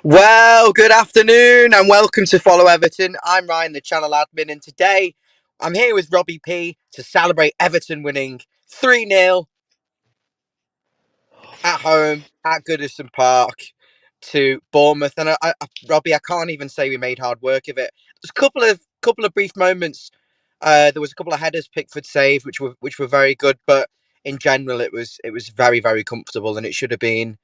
Well, good afternoon and welcome to Follow Everton. I'm Ryan, the channel admin, and today I'm here with Robbie P to celebrate Everton winning 3-0 at home at Goodison Park to Bournemouth. And Robbie, I can't even say we made hard work of it. There's a couple of brief moments. There was a couple of headers Pickford saved, which were very good, but in general, it was very very comfortable, and it should have been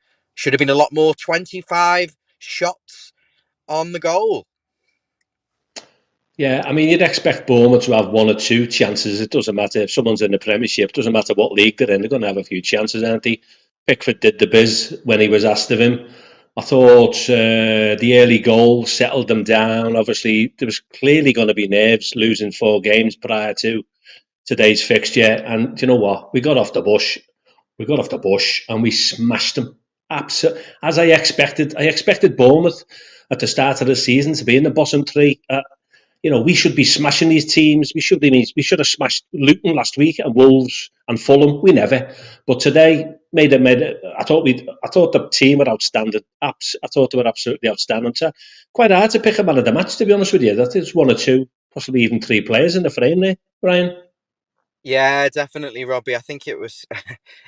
a lot more. 25 shots on the goal. Yeah, I mean, you'd expect Bournemouth to have one or two chances. It doesn't matter if someone's in the Premiership. It doesn't matter what league they're in. They're going to have a few chances, aren't they? Pickford did the biz when he was asked of him. I thought the early goal settled them down. Obviously, there was clearly going to be nerves losing 4 games prior to today's fixture. And do you know what? We got off the bush. We got off the bush and we smashed them. Absolutely, as I expected. I expected Bournemouth at the start of the season to be in the bottom three. We should be smashing these teams. We should have smashed Luton last week and Wolves and Fulham. We never. But today made it. I thought the team were outstanding. I thought they were absolutely outstanding. So quite hard to pick a man of the match, to be honest with you. That is one or two, possibly even three players in the frame there, Ryan. Yeah, definitely, Robbie. I think it was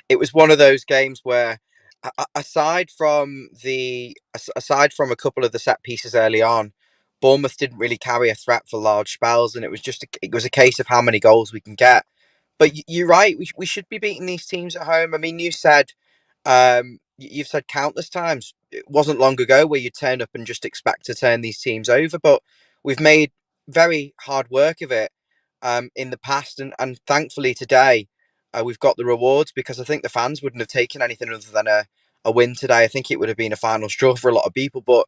it was one of those games where aside from a couple of the set pieces early on, Bournemouth didn't really carry a threat for large spells, and it was a case of how many goals we can get. But you're right. We should be beating these teams at home. I mean, you've said countless times. It wasn't long ago where you turn up and just expect to turn these teams over, but we've made very hard work of it in the past, and thankfully today we've got the rewards, because I think the fans wouldn't have taken anything other than a win today. I think it would have been a final straw for a lot of people, but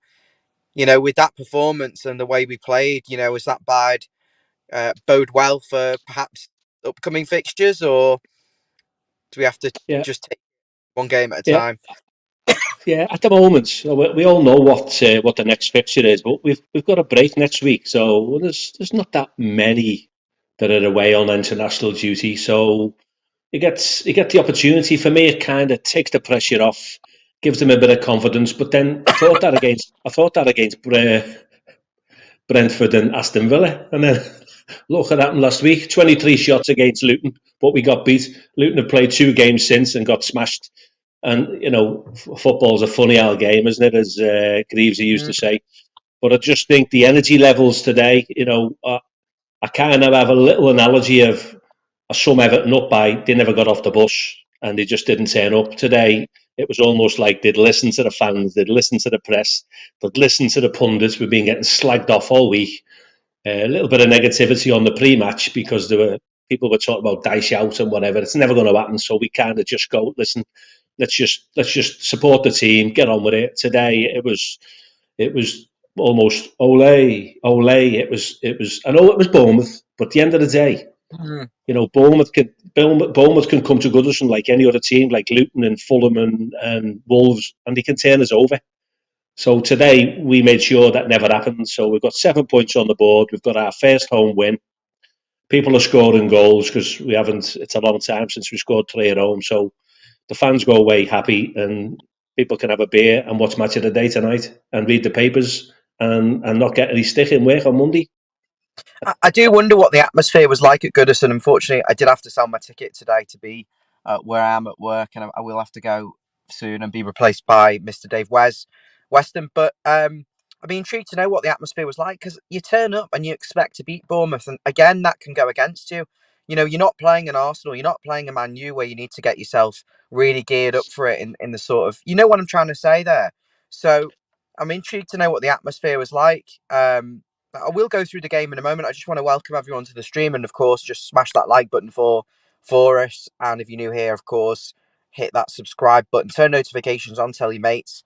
with that performance and the way we played, is that bode well for perhaps upcoming fixtures, or do we have to Yeah, just take one game at a yeah, time? yeah. At the moment, so we all know what the next fixture is, but we've got a break next week, so there's not that many that are away on international duty. So you get the opportunity. For me, it kind of takes the pressure off, gives them a bit of confidence. But then I thought that against Brentford and Aston Villa, and then look what happened last week: 23 shots against Luton, but we got beat. Luton have played 2 games since and got smashed. And football's a funny old game, isn't it? As Greavesy used Mm. to say. But I just think the energy levels today, I kind of have a little analogy of a sum Everton up by they never got off the bus and they just didn't turn up. Today, it was almost like they'd listen to the fans, they'd listen to the press, they'd listen to the pundits. We've been getting slagged off all week. A little bit of negativity on the pre-match because people were talking about dice out and whatever. It's never going to happen. So we kind of just go, listen, let's just support the team, get on with it. Today, it was almost ole ole. It was. I know it was Bournemouth, but at the end of the day, Mm. Bournemouth can come to Goodison like any other team, like Luton and Fulham and Wolves, and they can turn us over. So today we made sure that never happened. So we've got 7 points on the board. We've got our first home win. People are scoring goals because we haven't. It's a long time since we scored 3 at home. So the fans go away happy, and people can have a beer and watch Match of the Day tonight and read the papers and not get any stick in work on Monday. I do wonder what the atmosphere was like at Goodison. Unfortunately, I did have to sell my ticket today to be where I am at work, and I will have to go soon and be replaced by Mr. Dave Weston. But I'd be intrigued to know what the atmosphere was like, because you turn up and you expect to beat Bournemouth, and again, that can go against you. You're not playing an Arsenal, you're not playing a Man U, where you need to get yourself really geared up for it in the sort of, what I'm trying to say there. So I'm intrigued to know what the atmosphere was like. I will go through the game in a moment. I just want to welcome everyone to the stream, and of course, just smash that like button for us. And if you're new here, of course, hit that subscribe button, turn notifications on, tell your mates,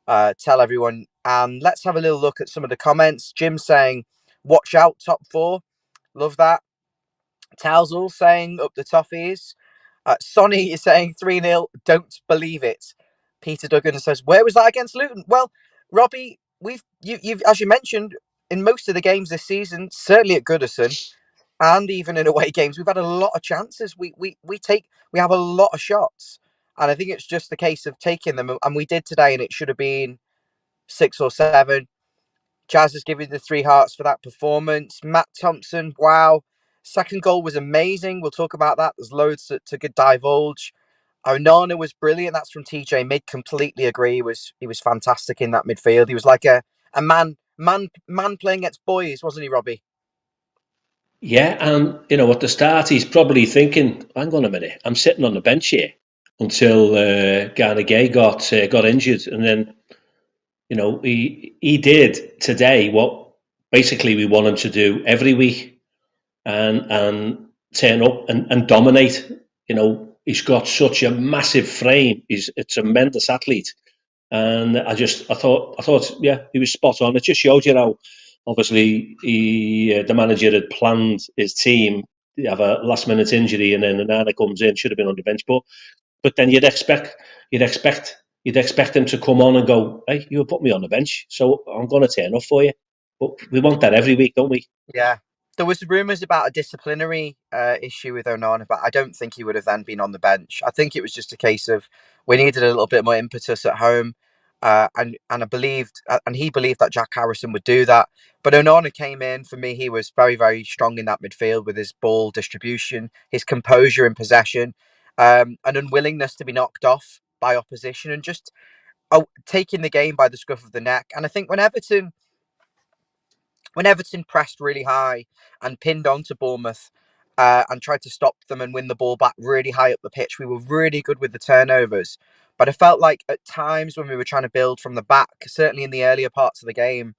tell everyone. And let's have a little look at some of the comments. Jim saying, "Watch out, top four." Love that. Towsel saying, "Up the toffees." Sonny is saying 3-0. Don't believe it. Peter Duggan says, "Where was that against Luton?" Well, Robbie, you've as you mentioned, in most of the games this season, certainly at Goodison and even in away games, we've had a lot of chances. We have a lot of shots, and I think it's just the case of taking them. And we did today, and it should have been 6 or 7. Jazz is giving the 3 hearts for that performance. Matt Thompson, wow. Second goal was amazing. We'll talk about that. There's loads to divulge. Onana was brilliant. That's from TJ Mid. Completely agree. He was fantastic in that midfield. He was like a man playing against boys, wasn't he, Robbie? Yeah, and at the start he's probably thinking, "Hang on a minute, I'm sitting on the bench here until Garner got injured," and then he did today what basically we want him to do every week, and turn up and dominate. He's got such a massive frame. He's a tremendous athlete, and I thought, yeah, he was spot on. It just showed you how obviously the manager had planned his team to have a last minute injury, and then Nana comes in, should have been on the bench, but then you'd expect him to come on and go, "Hey, you put me on the bench, so I'm going to turn up for you." But we want that every week, don't we? Yeah. There was rumours about a disciplinary issue with Onana, but I don't think he would have then been on the bench. I think it was just a case of we needed a little bit more impetus at home, and he believed that Jack Harrison would do that. But Onana came in. For me, he was very, very strong in that midfield with his ball distribution, his composure in possession, an unwillingness to be knocked off by opposition, and just taking the game by the scruff of the neck. And I think when Everton pressed really high and pinned onto Bournemouth and tried to stop them and win the ball back really high up the pitch, we were really good with the turnovers. But I felt like at times when we were trying to build from the back, certainly in the earlier parts of the game,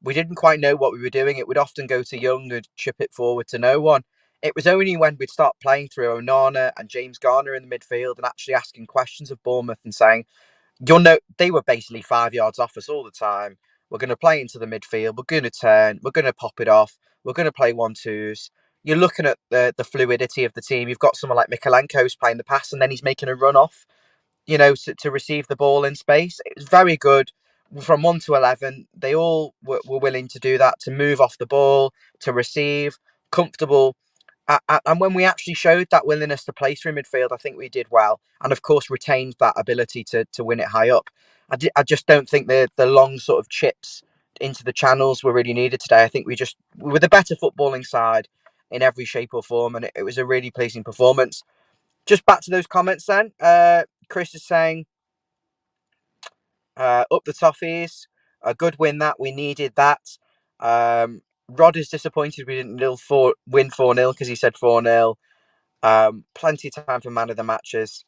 we didn't quite know what we were doing. It would often go to Young and chip it forward to no one. It was only when we'd start playing through Onana and James Garner in the midfield and actually asking questions of Bournemouth and saying, they were basically 5 yards off us all the time. We're going to play into the midfield. We're going to turn. We're going to pop it off. We're going to play 1-2s. You're looking at the fluidity of the team. You've got someone like Mikalenko's playing the pass and then he's making a run off, to receive the ball in space. It was very good. From 1 to 11, they all were willing to do that, to move off the ball, to receive, comfortable. And when we actually showed that willingness to play through midfield, I think we did well. And of course, retained that ability to win it high up. I just don't think the long sort of chips into the channels were really needed today. I think we were the better footballing side in every shape or form. And it was a really pleasing performance. Just back to those comments then. Chris is saying, up the toffees. A good win that. We needed that. Rod is disappointed we didn't win 4-0 because he said 4-0. Plenty of time for man of the matches.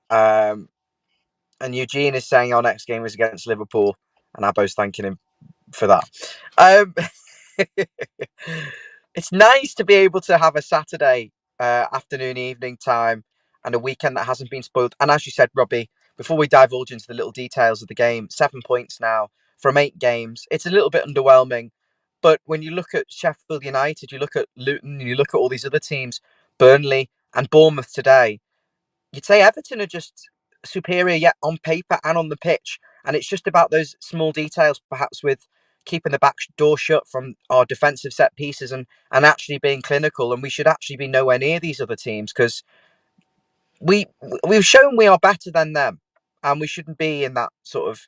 And Eugene is saying our next game is against Liverpool, and Abo's thanking him for that. It's nice to be able to have a Saturday afternoon, evening time, and a weekend that hasn't been spoiled. And as you said, Robbie, before we divulge into the little details of the game, 7 points now from 8 games. It's a little bit underwhelming. But when you look at Sheffield United, you look at Luton, you look at all these other teams, Burnley and Bournemouth today, you'd say Everton are just superior yet on paper and on the pitch. And it's just about those small details, perhaps with keeping the back door shut from our defensive set pieces and actually being clinical. And we should actually be nowhere near these other teams because we've shown we are better than them, and we shouldn't be in that sort of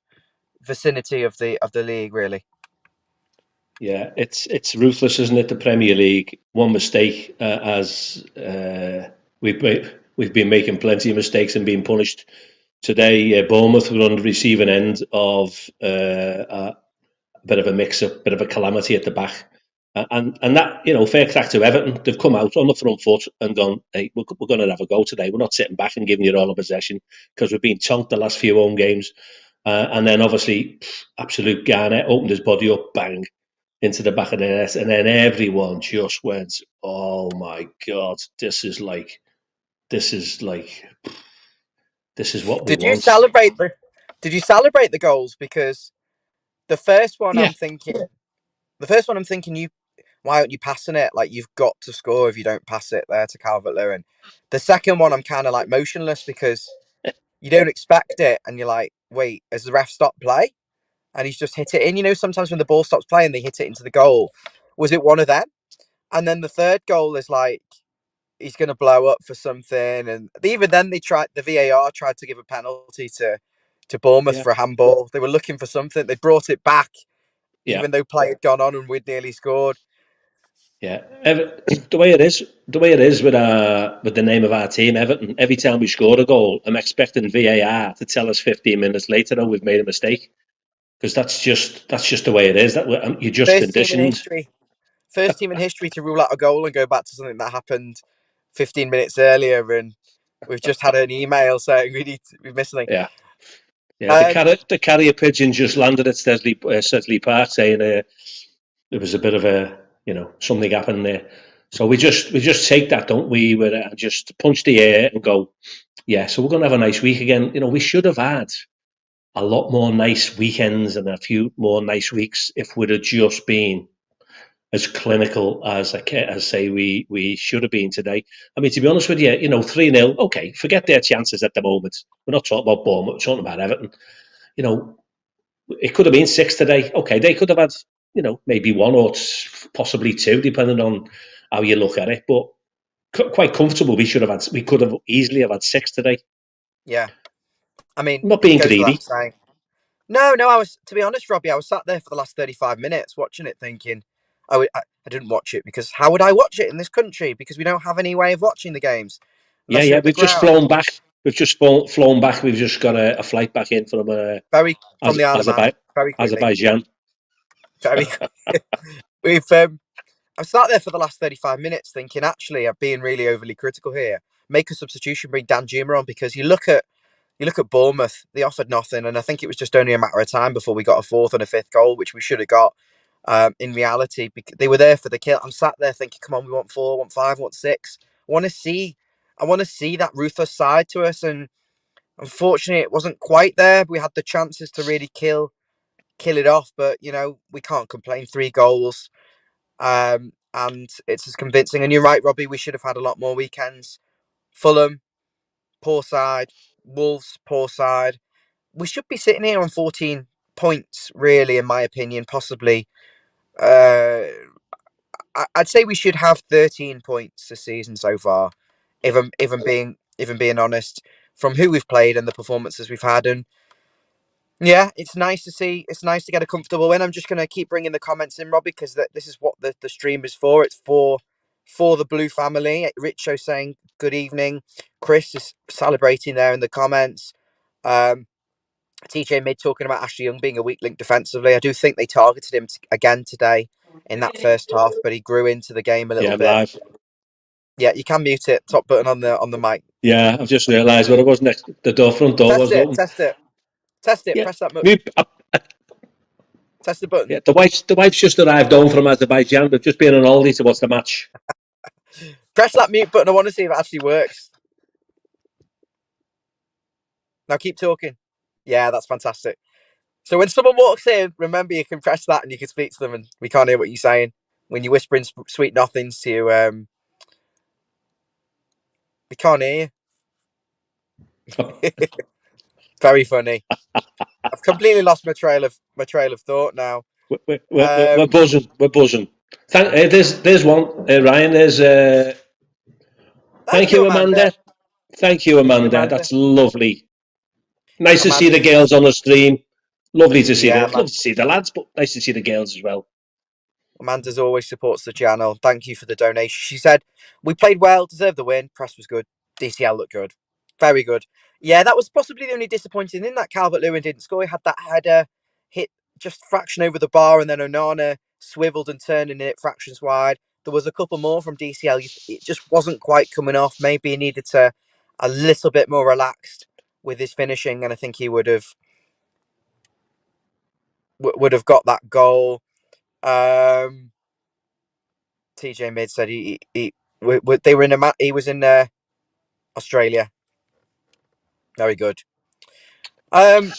vicinity of the league, really. Yeah, it's ruthless, isn't it? The Premier League, one mistake, as we've been making plenty of mistakes and being punished. Today, Bournemouth were on the receiving end of a bit of a mix-up, bit of a calamity at the back, and that, fair crack to Everton. They've come out on the front foot and gone, "Hey, we're going to have a go today. We're not sitting back and giving you all the possession because we've been tonked the last few home games." And then obviously, absolute Garner opened his body up, bang, into the back of the net, and then everyone just went, "Oh my god, this is like, this is what we Did you want." celebrate the goals? Because the first one Yeah, I'm thinking, you why aren't you passing it? Like, you've got to score if you don't pass it there to Calvert-Lewin. The second one, I'm kind of like motionless because you don't expect it, and you're like, wait, has the ref stopped play? And he's just hit it in. Sometimes when the ball stops playing, they hit it into the goal. Was it one of them? And then the third goal is like he's going to blow up for something, and even then the VAR tried to give a penalty to Bournemouth Yeah, for a handball. They were looking for something. They brought it back, yeah, even though play had gone on and we'd nearly scored. yeah. The way it is with the name of our team, Everton. Every time we score a goal, I'm expecting VAR to tell us 15 minutes later, "Oh, we've made a mistake," because that's just the way it is. You're just First team in conditioned. history. First team in history to rule out a goal and go back to something that happened 15 minutes earlier, and we've just had an email saying we've missed something. Yeah, yeah. Um, The carrier pigeon just landed at Sedley Park, saying there was a bit of a something happened there. So we just take that, don't we? Just punch the air and go, yeah. So we're gonna have a nice week again. We should have had a lot more nice weekends and a few more nice weeks if we'd have just been as clinical as say we should have been today. I mean, to be honest with you, 3-0. Okay, forget their chances at the moment. We're not talking about Bournemouth, we're talking about Everton. You know, it could have been 6 today. Okay, they could have had maybe 1 or possibly 2, depending on how you look at it. But quite comfortable. We could have easily have had 6 today. yeah, I mean, I'm not it being goes without greedy. saying. No, no, to be honest, Robbie, I was sat there for the last 35 minutes watching it thinking, I didn't watch it because how would I watch it in this country? Because we don't have any way of watching the games Yeah, unless you're yeah. at the We've just ground. flown back. We've just flown back. We've just got a flight back in from From the Isle of Man, very quickly. Azerbaijan. Very, we've, I've sat there for the last 35 minutes thinking, actually, I'm being really overly critical here. Make a substitution, bring Dan Juma on, because you look at Bournemouth, they offered nothing, and I think it was just only a matter of time before we got a fourth and a fifth goal, which we should have got. In reality, they were there for the kill. I'm sat there thinking, come on, we want 4, want 5, want 6. I want to see that ruthless side to us, and unfortunately, it wasn't quite there. We had the chances to really kill it off, but we can't complain. 3 goals, and it's as convincing. And you're right, Robbie. We should have had a lot more weekends. Fulham, poor side. Wolves, poor side. We should be sitting here on 14 points, really, in my opinion. Possibly, uh, I'd say we should have 13 points this season so far. If I'm being honest, from who we've played and the performances we've had, and yeah, it's nice to see. It's nice to get a comfortable win. I'm just going to keep bringing the comments in, Robbie, because this is what the stream is for. It's for the Blue family. Richo saying good evening. Chris is celebrating there in the comments. Um, TJ Mid talking about Ashley Young being a weak link defensively. I do think they targeted him again today in that first half, but he grew into the game a little Yeah, I'm bit. live. Yeah, you can mute it. Top button on the mic. Yeah, I've just realised what it was next. Front door Test wasn't it. open. Test it. Test it. Yeah, Press that. me, Test the button. yeah. The wife's just arrived home from Azerbaijan. We've just been on holiday to watch the match. Press that mute button. I want to see if it actually works. Now keep talking. Yeah, that's fantastic. So when someone walks in, remember you can press that and you can speak to them, and we can't hear what you're saying when you're whispering sweet nothings to you. We can't hear you. Very funny. I've completely lost my trail of thought now. We're Um, buzzing. We're buzzing. There's one. Ryan, Thank thank you, you, Amanda. Amanda. Thank you, Thank you, Amanda. Amanda. That's lovely. Nice to see Amanda the says, girls on the stream. Lovely to see yeah, the lads, but nice to see the girls as well. Amanda's always supports the channel. Thank you for the donation. She said, we played well, deserved the win. Press was good. DCL looked good. Very good. Yeah, that was possibly the only disappointing thing that Calvert-Lewin didn't score. He had that header hit just fraction over the bar, and then Onana swiveled and turned and hit fractions wide. There was a couple more from DCL. It just wasn't quite coming off. Maybe he needed to a little bit more relaxed with his finishing, and I think he would have got that goal. TJ Mid said they were he was in Australia. Very good. Um,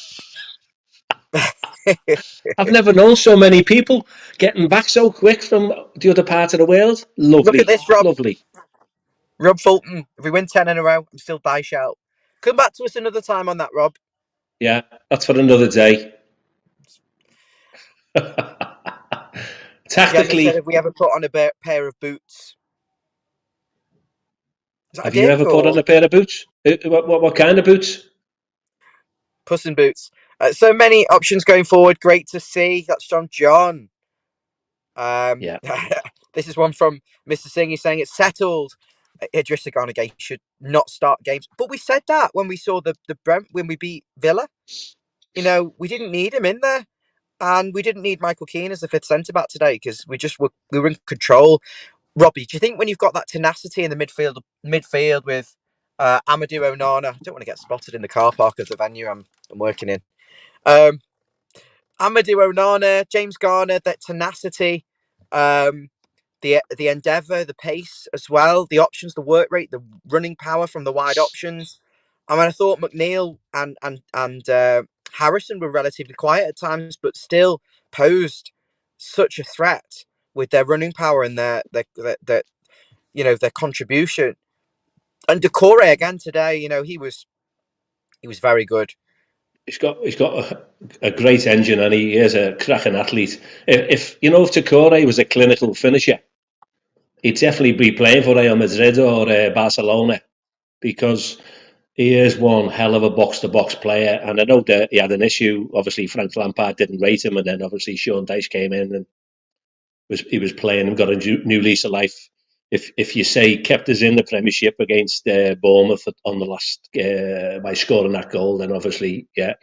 I've never known so many people getting back so quick from the other part of the world. Look at Lovely, this, Rob. lovely. Rob Fulton. If we win 10 in a row, I'm still dice out. Come back to us another time on that, Rob. Yeah, that's for another day. Gemma said, Tactically, have we ever put on a pair of boots? Is that a have you dick ever put on or a pair of boots? What kind of boots? Puss in Boots. So many options going forward. Great to see. That's John. Yeah. This is one from Mr. Singh. He's saying it's settled. Idrissa Gana Gueye should not start games. But we said that when we saw the Brent when we beat Villa. You know, we didn't need him in there. And we didn't need Michael Keane as the fifth centre back today because we were in control. Robbie, do you think when you've got that tenacity in the midfield with Amadou Onana, I don't want to get spotted in the car park of the venue I'm working in. Amadou Onana, James Garner, that tenacity, the endeavour, the pace as well, the options, the work rate, the running power from the wide options. I mean, I thought McNeil and Harrison were relatively quiet at times, but still posed such a threat with their running power and their their contribution. And Decore again today, you know, he was very good. He's got a great engine, and he is a cracking athlete. If Decore was a clinical finisher, he'd definitely be playing for Real Madrid or Barcelona, because he is one hell of a box-to-box player. And I know that he had an issue. Obviously, Frank Lampard didn't rate him, and then obviously Sean Dyche came in and he was playing and got a new lease of life. If you say kept us in the Premiership against Bournemouth on the last by scoring that goal, then obviously, yeah,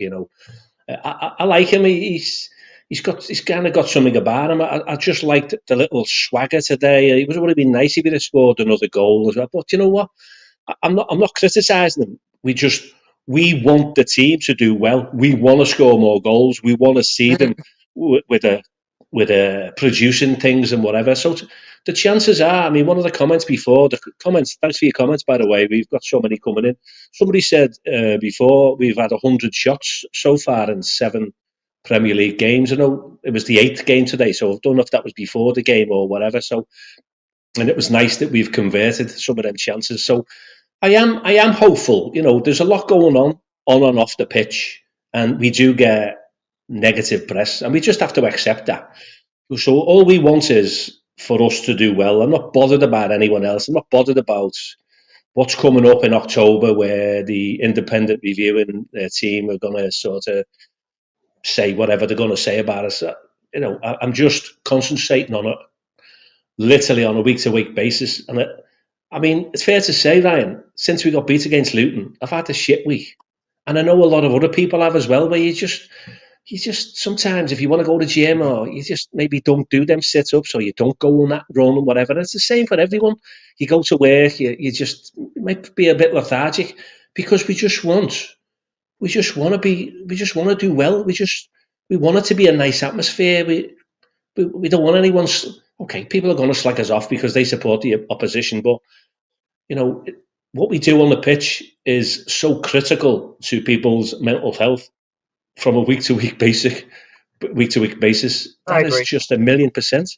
I like him. He's kind of got something about him. I just liked the little swagger today. It would have been nice if he'd have scored another goal as well. But you know what? I'm not criticising him. We want the team to do well. We want to score more goals. We want to see them with a producing things and whatever. So the chances are, I mean, one of the comments before, thanks for your comments, by the way, we've got so many coming in. Somebody said before, we've had 100 shots so far in 7 Premier League games. I know it was the 8th game today, so I don't know if that was before the game or whatever. So, and it was nice that we've converted some of them chances. So I am hopeful. You know, there's a lot going on and off the pitch, and we do get negative press, and we just have to accept that. So all we want is for us to do well. I'm not bothered about anyone else. I'm not bothered about what's coming up in October, where the independent reviewing team are going to sort of say whatever they're going to say about us. You know, I'm just concentrating on it, literally on a week-to-week basis. And I mean, it's fair to say, Ryan, since we got beat against Luton, I've had a shit week. And I know a lot of other people have as well, where you just sometimes, if you want to go to the gym, or you just maybe don't do them sit-ups, or you don't go on that run and whatever. And it's the same for everyone. You go to work, you just might be a bit lethargic, because we just want to do well. We want it to be a nice atmosphere. We don't want anyone's, okay, people are going to slag us off because they support the opposition, but you know, what we do on the pitch is so critical to people's mental health from a week-to-week basis. That is just 1,000,000%.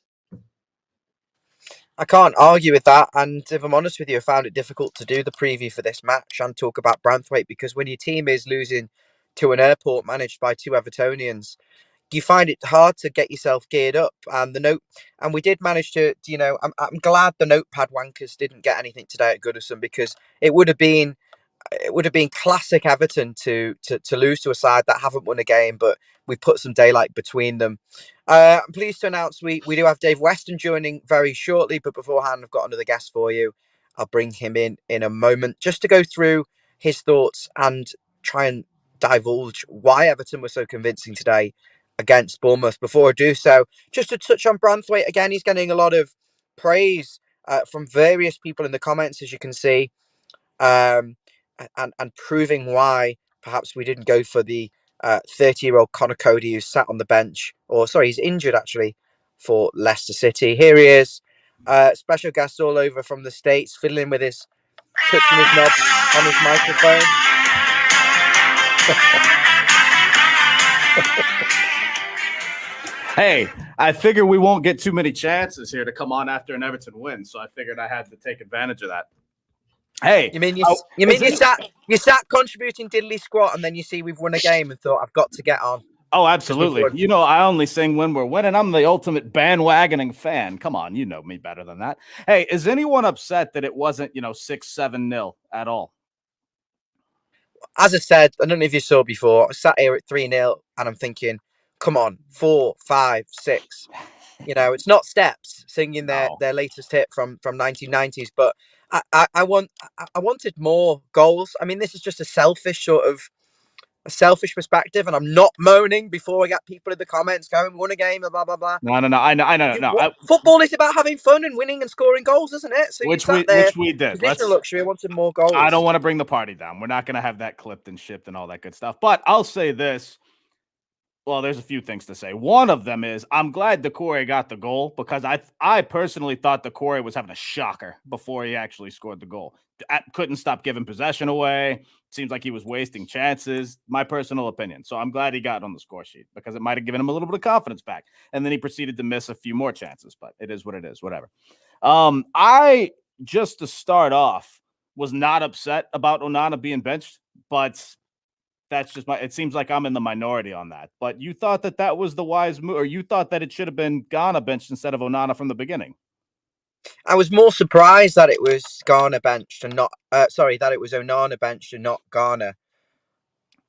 I can't argue with that. And if I'm honest with you, I found it difficult to do the preview for this match and talk about Branthwaite, because when your team is losing to an airport managed by 2 Evertonians, you find it hard to get yourself geared up. And we did manage to, you know, I'm glad the notepad wankers didn't get anything today at Goodison, because it would have been classic Everton to lose to a side that haven't won a game, but we've put some daylight between them. I'm pleased to announce we do have Dave Weston joining very shortly, but beforehand, I've got another guest for you. I'll bring him in a moment just to go through his thoughts and try and divulge why Everton were so convincing today against Bournemouth. Before I do so, just to touch on Branthwaite again, he's getting a lot of praise from various people in the comments, as you can see. And proving why perhaps we didn't go for the 30-year-old Connor Cody, who's sat on the bench, or sorry, he's injured actually for Leicester City. Here he is, special guest all over from the States, fiddling with touching his knob on his microphone. Hey, I figure we won't get too many chances here to come on after an Everton win, so I figured I had to take advantage of that. Hey, you mean you sat contributing diddly squat, and then you see we've won a game and thought I've got to get on. Oh, absolutely. You know, I only sing when we're winning. I'm the ultimate bandwagoning fan. Come on, you know me better than that. Hey, is anyone upset that it wasn't, 6-7-0 at all? as I said, I don't know if you saw before, I sat here at 3-0 and I'm thinking, come on, 4, 5, 6. You know, it's not Steps singing their latest hit from 1990s, but I wanted more goals. I mean, this is just a selfish perspective, and I'm not moaning before I get people in the comments going, "We won a game," blah blah blah. No. I know. Football is about having fun and winning and scoring goals, isn't it? So you sat there, which we did. Positional luxury, wanted more goals. I don't want to bring the party down. We're not going to have that clipped and shipped and all that good stuff. But I'll say this. Well, there's a few things to say. One of them is I'm glad Decore got the goal because I personally thought Decore was having a shocker before he actually scored the goal. I couldn't stop giving possession away. Seems like he was wasting chances. My personal opinion. So I'm glad he got on the score sheet because it might have given him a little bit of confidence back. And then he proceeded to miss a few more chances, but it is what it is. Whatever. I just to start off was not upset about Onana being benched, but that's just it seems like I'm in the minority on that. But you thought that was the wise move, or you thought that it should have been Garner benched instead of Onana from the beginning? I was more surprised that it was Garner benched and not, that it was Onana benched and not Garner.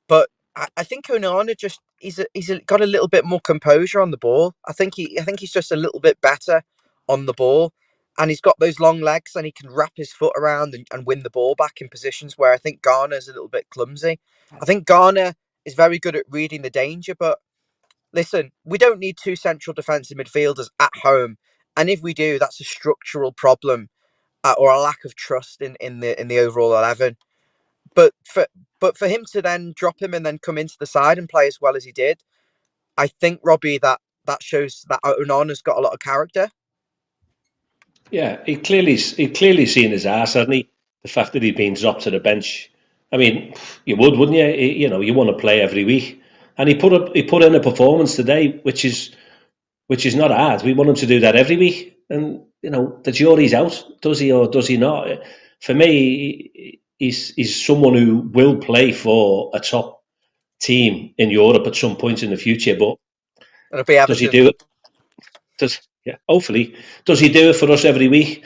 But I think Onana just he's got a little bit more composure on the ball. I think he's just a little bit better on the ball, and he's got those long legs and he can wrap his foot around and win the ball back in positions where I think Garner's a little bit clumsy. I think Garner is very good at reading the danger, but listen, we don't need two central defensive midfielders at home, and if we do, that's a structural problem or a lack of trust in the overall 11. But for him to then drop him and then come into the side and play as well as he did, I think, Robbie, that shows that Onana's got a lot of character. Yeah, he clearly seen his ass, hasn't he? The fact that he'd been dropped to the bench. I mean, you would, wouldn't you? You know, you want to play every week, and he put in a performance today, which is not hard. We want him to do that every week, and you know the jury's out. Does he or does he not? For me, he's someone who will play for a top team in Europe at some point in the future. But it'll be Everton. Does he do it? Hopefully. Does he do it for us every week?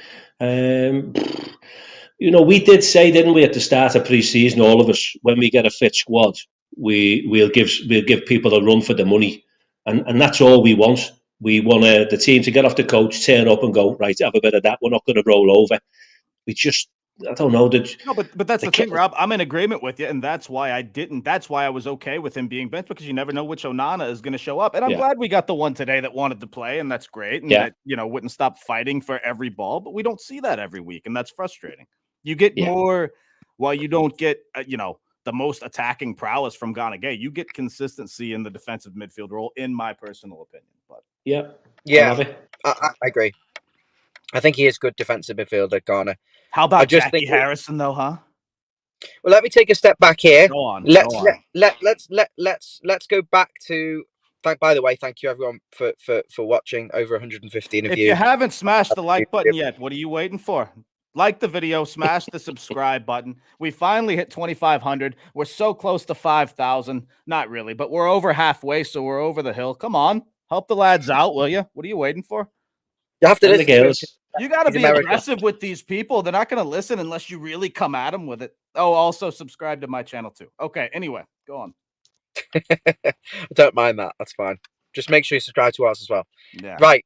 You know, we did say, didn't we, at the start of pre-season, all of us, when we get a fit squad, we'll give people a run for the money, and that's all we want. We want the team to get off the coach, turn up, and go, right, have a bit of that. We're not going to roll over. We just, I don't know. No, but that's the thing, Rob. I'm in agreement with you, and that's why I didn't. That's why I was okay with him being benched, because you never know which Onana is going to show up. And I'm glad we got the one today that wanted to play, and that's great. And that, you know, wouldn't stop fighting for every ball. But we don't see that every week, and that's frustrating. You get more, while you don't get, you know, the most attacking prowess from Garner. You get consistency in the defensive midfield role, in my personal opinion. But I agree. I think he is good defensive midfielder, Garner. How about Jackie Harrison, though, huh? Well, let me take a step back here. Go on. Let's go back to. By the way, thank you everyone for watching. Over 115 of you. If you haven't smashed the like button yet, what are you waiting for? Like the video, smash the subscribe button. We finally hit 2,500. We're so close to 5,000. Not really, but we're over halfway, so we're over the hill. Come on, help the lads out, will you? What are you waiting for? You have to listen to him. You got to be aggressive with these people. They're not going to listen unless you really come at them with it. Oh, also subscribe to my channel too. Okay, anyway, go on. I don't mind that. That's fine. Just make sure you subscribe to us as well. Yeah. Right.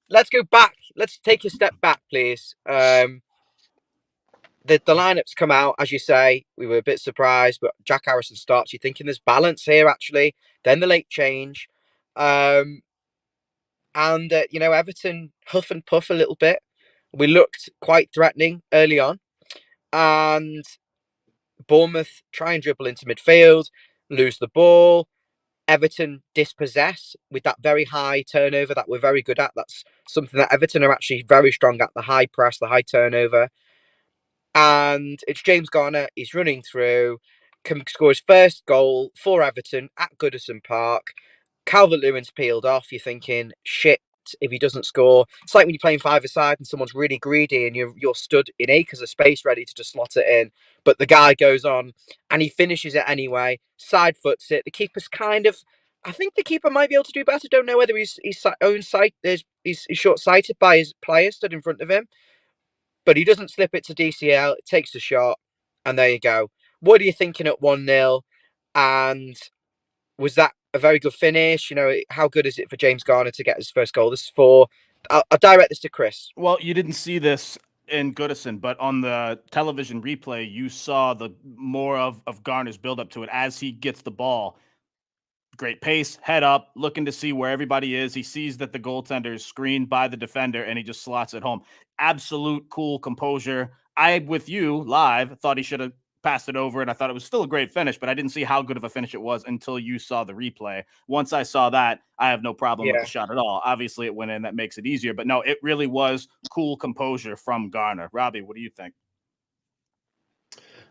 Let's go back. Let's take a step back, please. The lineups come out, as you say. We were a bit surprised, but Jack Harrison starts. You're thinking there's balance here, actually. Then the late change. And, you know, Everton huff and puff a little bit. We looked quite threatening early on. And Bournemouth try and dribble into midfield, lose the ball. Everton dispossess with that very high turnover that we're very good at. That's something that Everton are actually very strong at, the high press, the high turnover. And it's James Garner. He's running through, can score his first goal for Everton at Goodison Park. Calvert-Lewin's peeled off. You're thinking, shit, if he doesn't score. It's like when you're playing five-a-side and someone's really greedy and you're stood in acres of space ready to just slot it in. But the guy goes on and he finishes it anyway. Side foots it. The keeper's kind of, I think the keeper might be able to do better. Don't know whether he's short-sighted by his player stood in front of him. But he doesn't slip it to DCL. It takes the shot. And there you go. What are you thinking at 1-0? And was that a very good finish? You know, how good is it for James Garner to get his first goal? This is for. I'll direct this to Chris. Well, you didn't see this in Goodison, but on the television replay, you saw the more of Garner's build up to it as he gets the ball. Great pace, head up, looking to see where everybody is. He sees that the goaltender is screened by the defender, and he just slots it home. Absolute cool composure. I, with you live, thought he should have passed it over, and I thought it was still a great finish, but I didn't see how good of a finish it was until you saw the replay. Once I saw that, I have no problem with the shot at all. Obviously, it went in. That makes it easier. But no, it really was cool composure from Garner. Robbie, what do you think?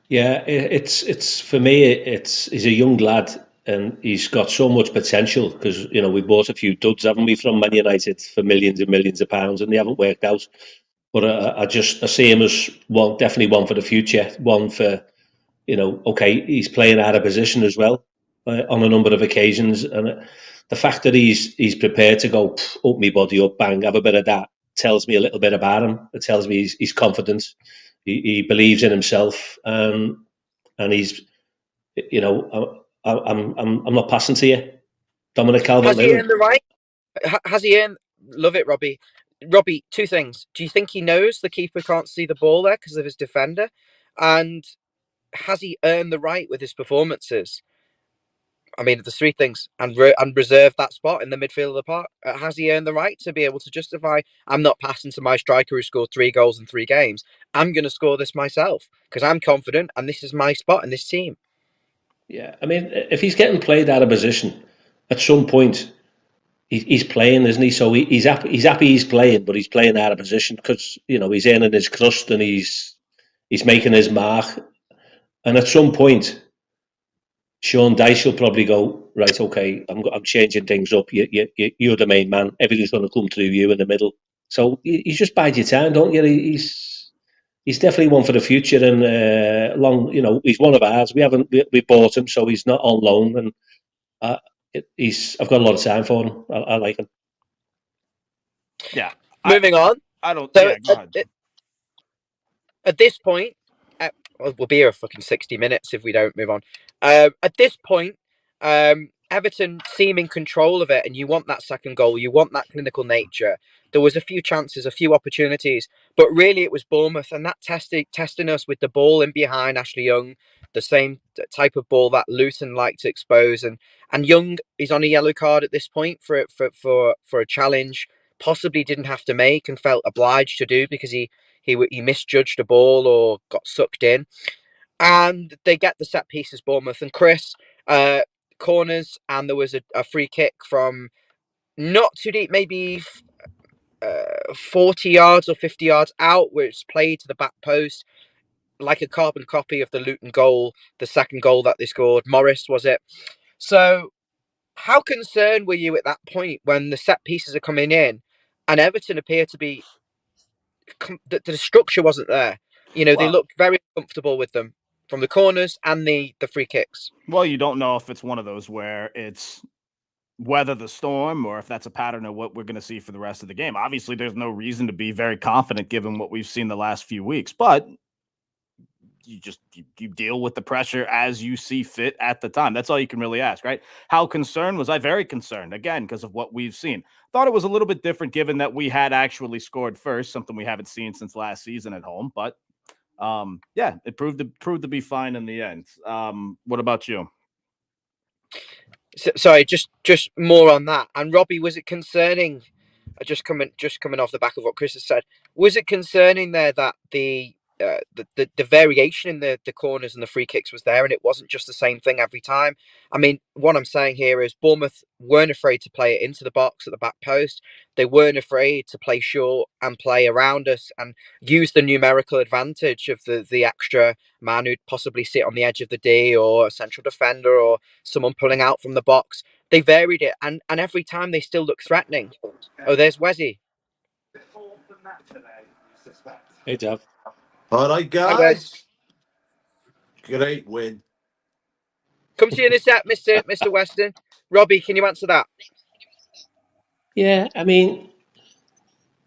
Yeah, it's for me. He's a young lad, and he's got so much potential because we bought a few duds, haven't we, from Man United for millions and millions of pounds, and they haven't worked out. But I see him as definitely one for the future, one for okay, he's playing out of position as well on a number of occasions, and the fact that he's prepared to go up my body up, bang, have a bit of that tells me a little bit about him. It tells me he's confident. He believes in himself, and he's, I'm not passing to you, Dominic Calvert-Lewin. Has he earned the right? Has he earned? Love it, Robbie. Robbie, two things. Do you think he knows the keeper can't see the ball there because of his defender? And has he earned the right with his performances? I mean, there's three things, and reserve that spot in the midfield of the park. Has he earned the right to be able to justify? I'm not passing to my striker who scored 3 goals in 3 games. I'm going to score this myself because I'm confident, and this is my spot in this team. Yeah, I mean, if he's getting played out of position, at some point he's playing, isn't he? So he's happy he's playing, but he's playing out of position because he's earning his crust and he's making his mark. And at some point, Sean Dyche will probably go, right, okay, I'm changing things up. You're the main man. Everything's going to come through you in the middle. So you just bide your time, don't you? He's definitely one for the future, and he's one of ours. We bought him, so he's not on loan, and I've got a lot of time for him. I like him. Yeah. Moving on. I don't. So go ahead. At this point, we'll be here a fucking 60 minutes if we don't move on. At this point, Everton seem in control of it, and you want that second goal. You want that clinical nature. There was a few chances, a few opportunities, but really it was Bournemouth, and that testing us with the ball in behind Ashley Young, the same type of ball that Luton liked to expose. And Young is on a yellow card at this point for a challenge, possibly didn't have to make and felt obliged to do because he misjudged a ball or got sucked in. And they get the set pieces, Bournemouth. And Chris, corners, and there was a free kick from not too deep, maybe 40 yards or 50 yards out, where it's played to the back post, like a carbon copy of the Luton goal, the second goal that they scored. Morris, was it? So how concerned were you at that point when the set pieces are coming in and Everton appear to be the structure wasn't there? They looked very comfortable with them from the corners and the free kicks. Well, you don't know if it's one of those where it's weather the storm or if that's a pattern of what we're going to see for the rest of the game. Obviously, there's no reason to be very confident given what we've seen the last few weeks, but you deal with the pressure as you see fit at the time. That's all you can really ask, right? How concerned was I? Very concerned, again, because of what we've seen. Thought it was a little bit different given that we had actually scored first, something we haven't seen since last season at home, but yeah, it proved to be fine in the end. What about you? Sorry, just more on that. And Robbie, was it concerning? Just coming off the back of what Chris has said, was it concerning there that the variation in the corners and the free kicks was there, and it wasn't just the same thing every time? I mean, what I'm saying here is Bournemouth weren't afraid to play it into the box at the back post. They weren't afraid to play short and play around us and use the numerical advantage of the extra man who'd possibly sit on the edge of the D or a central defender or someone pulling out from the box. They varied it, and every time they still look threatening. Oh, there's Wesy. Hey, Dav. All right, guys. Great win. Come to you in a sec, Mr. Weston. Robbie, can you answer that? Yeah, I mean,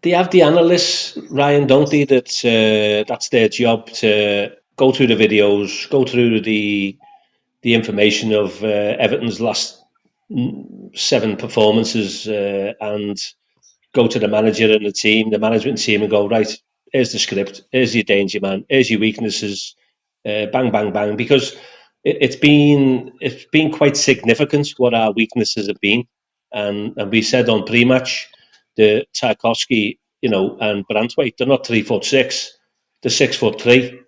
they have the analysts, Ryan, don't they? That's their job to go through the videos, go through the information of Everton's last 7 performances, and go to the manager and the management team, and go, right, here's the script, here's your danger man, here's your weaknesses, bang, bang, bang, because it's been quite significant what our weaknesses have been, and we said on pre-match, the Tarkowski, and Brantwaite, they're not 3'6", they're 6'3",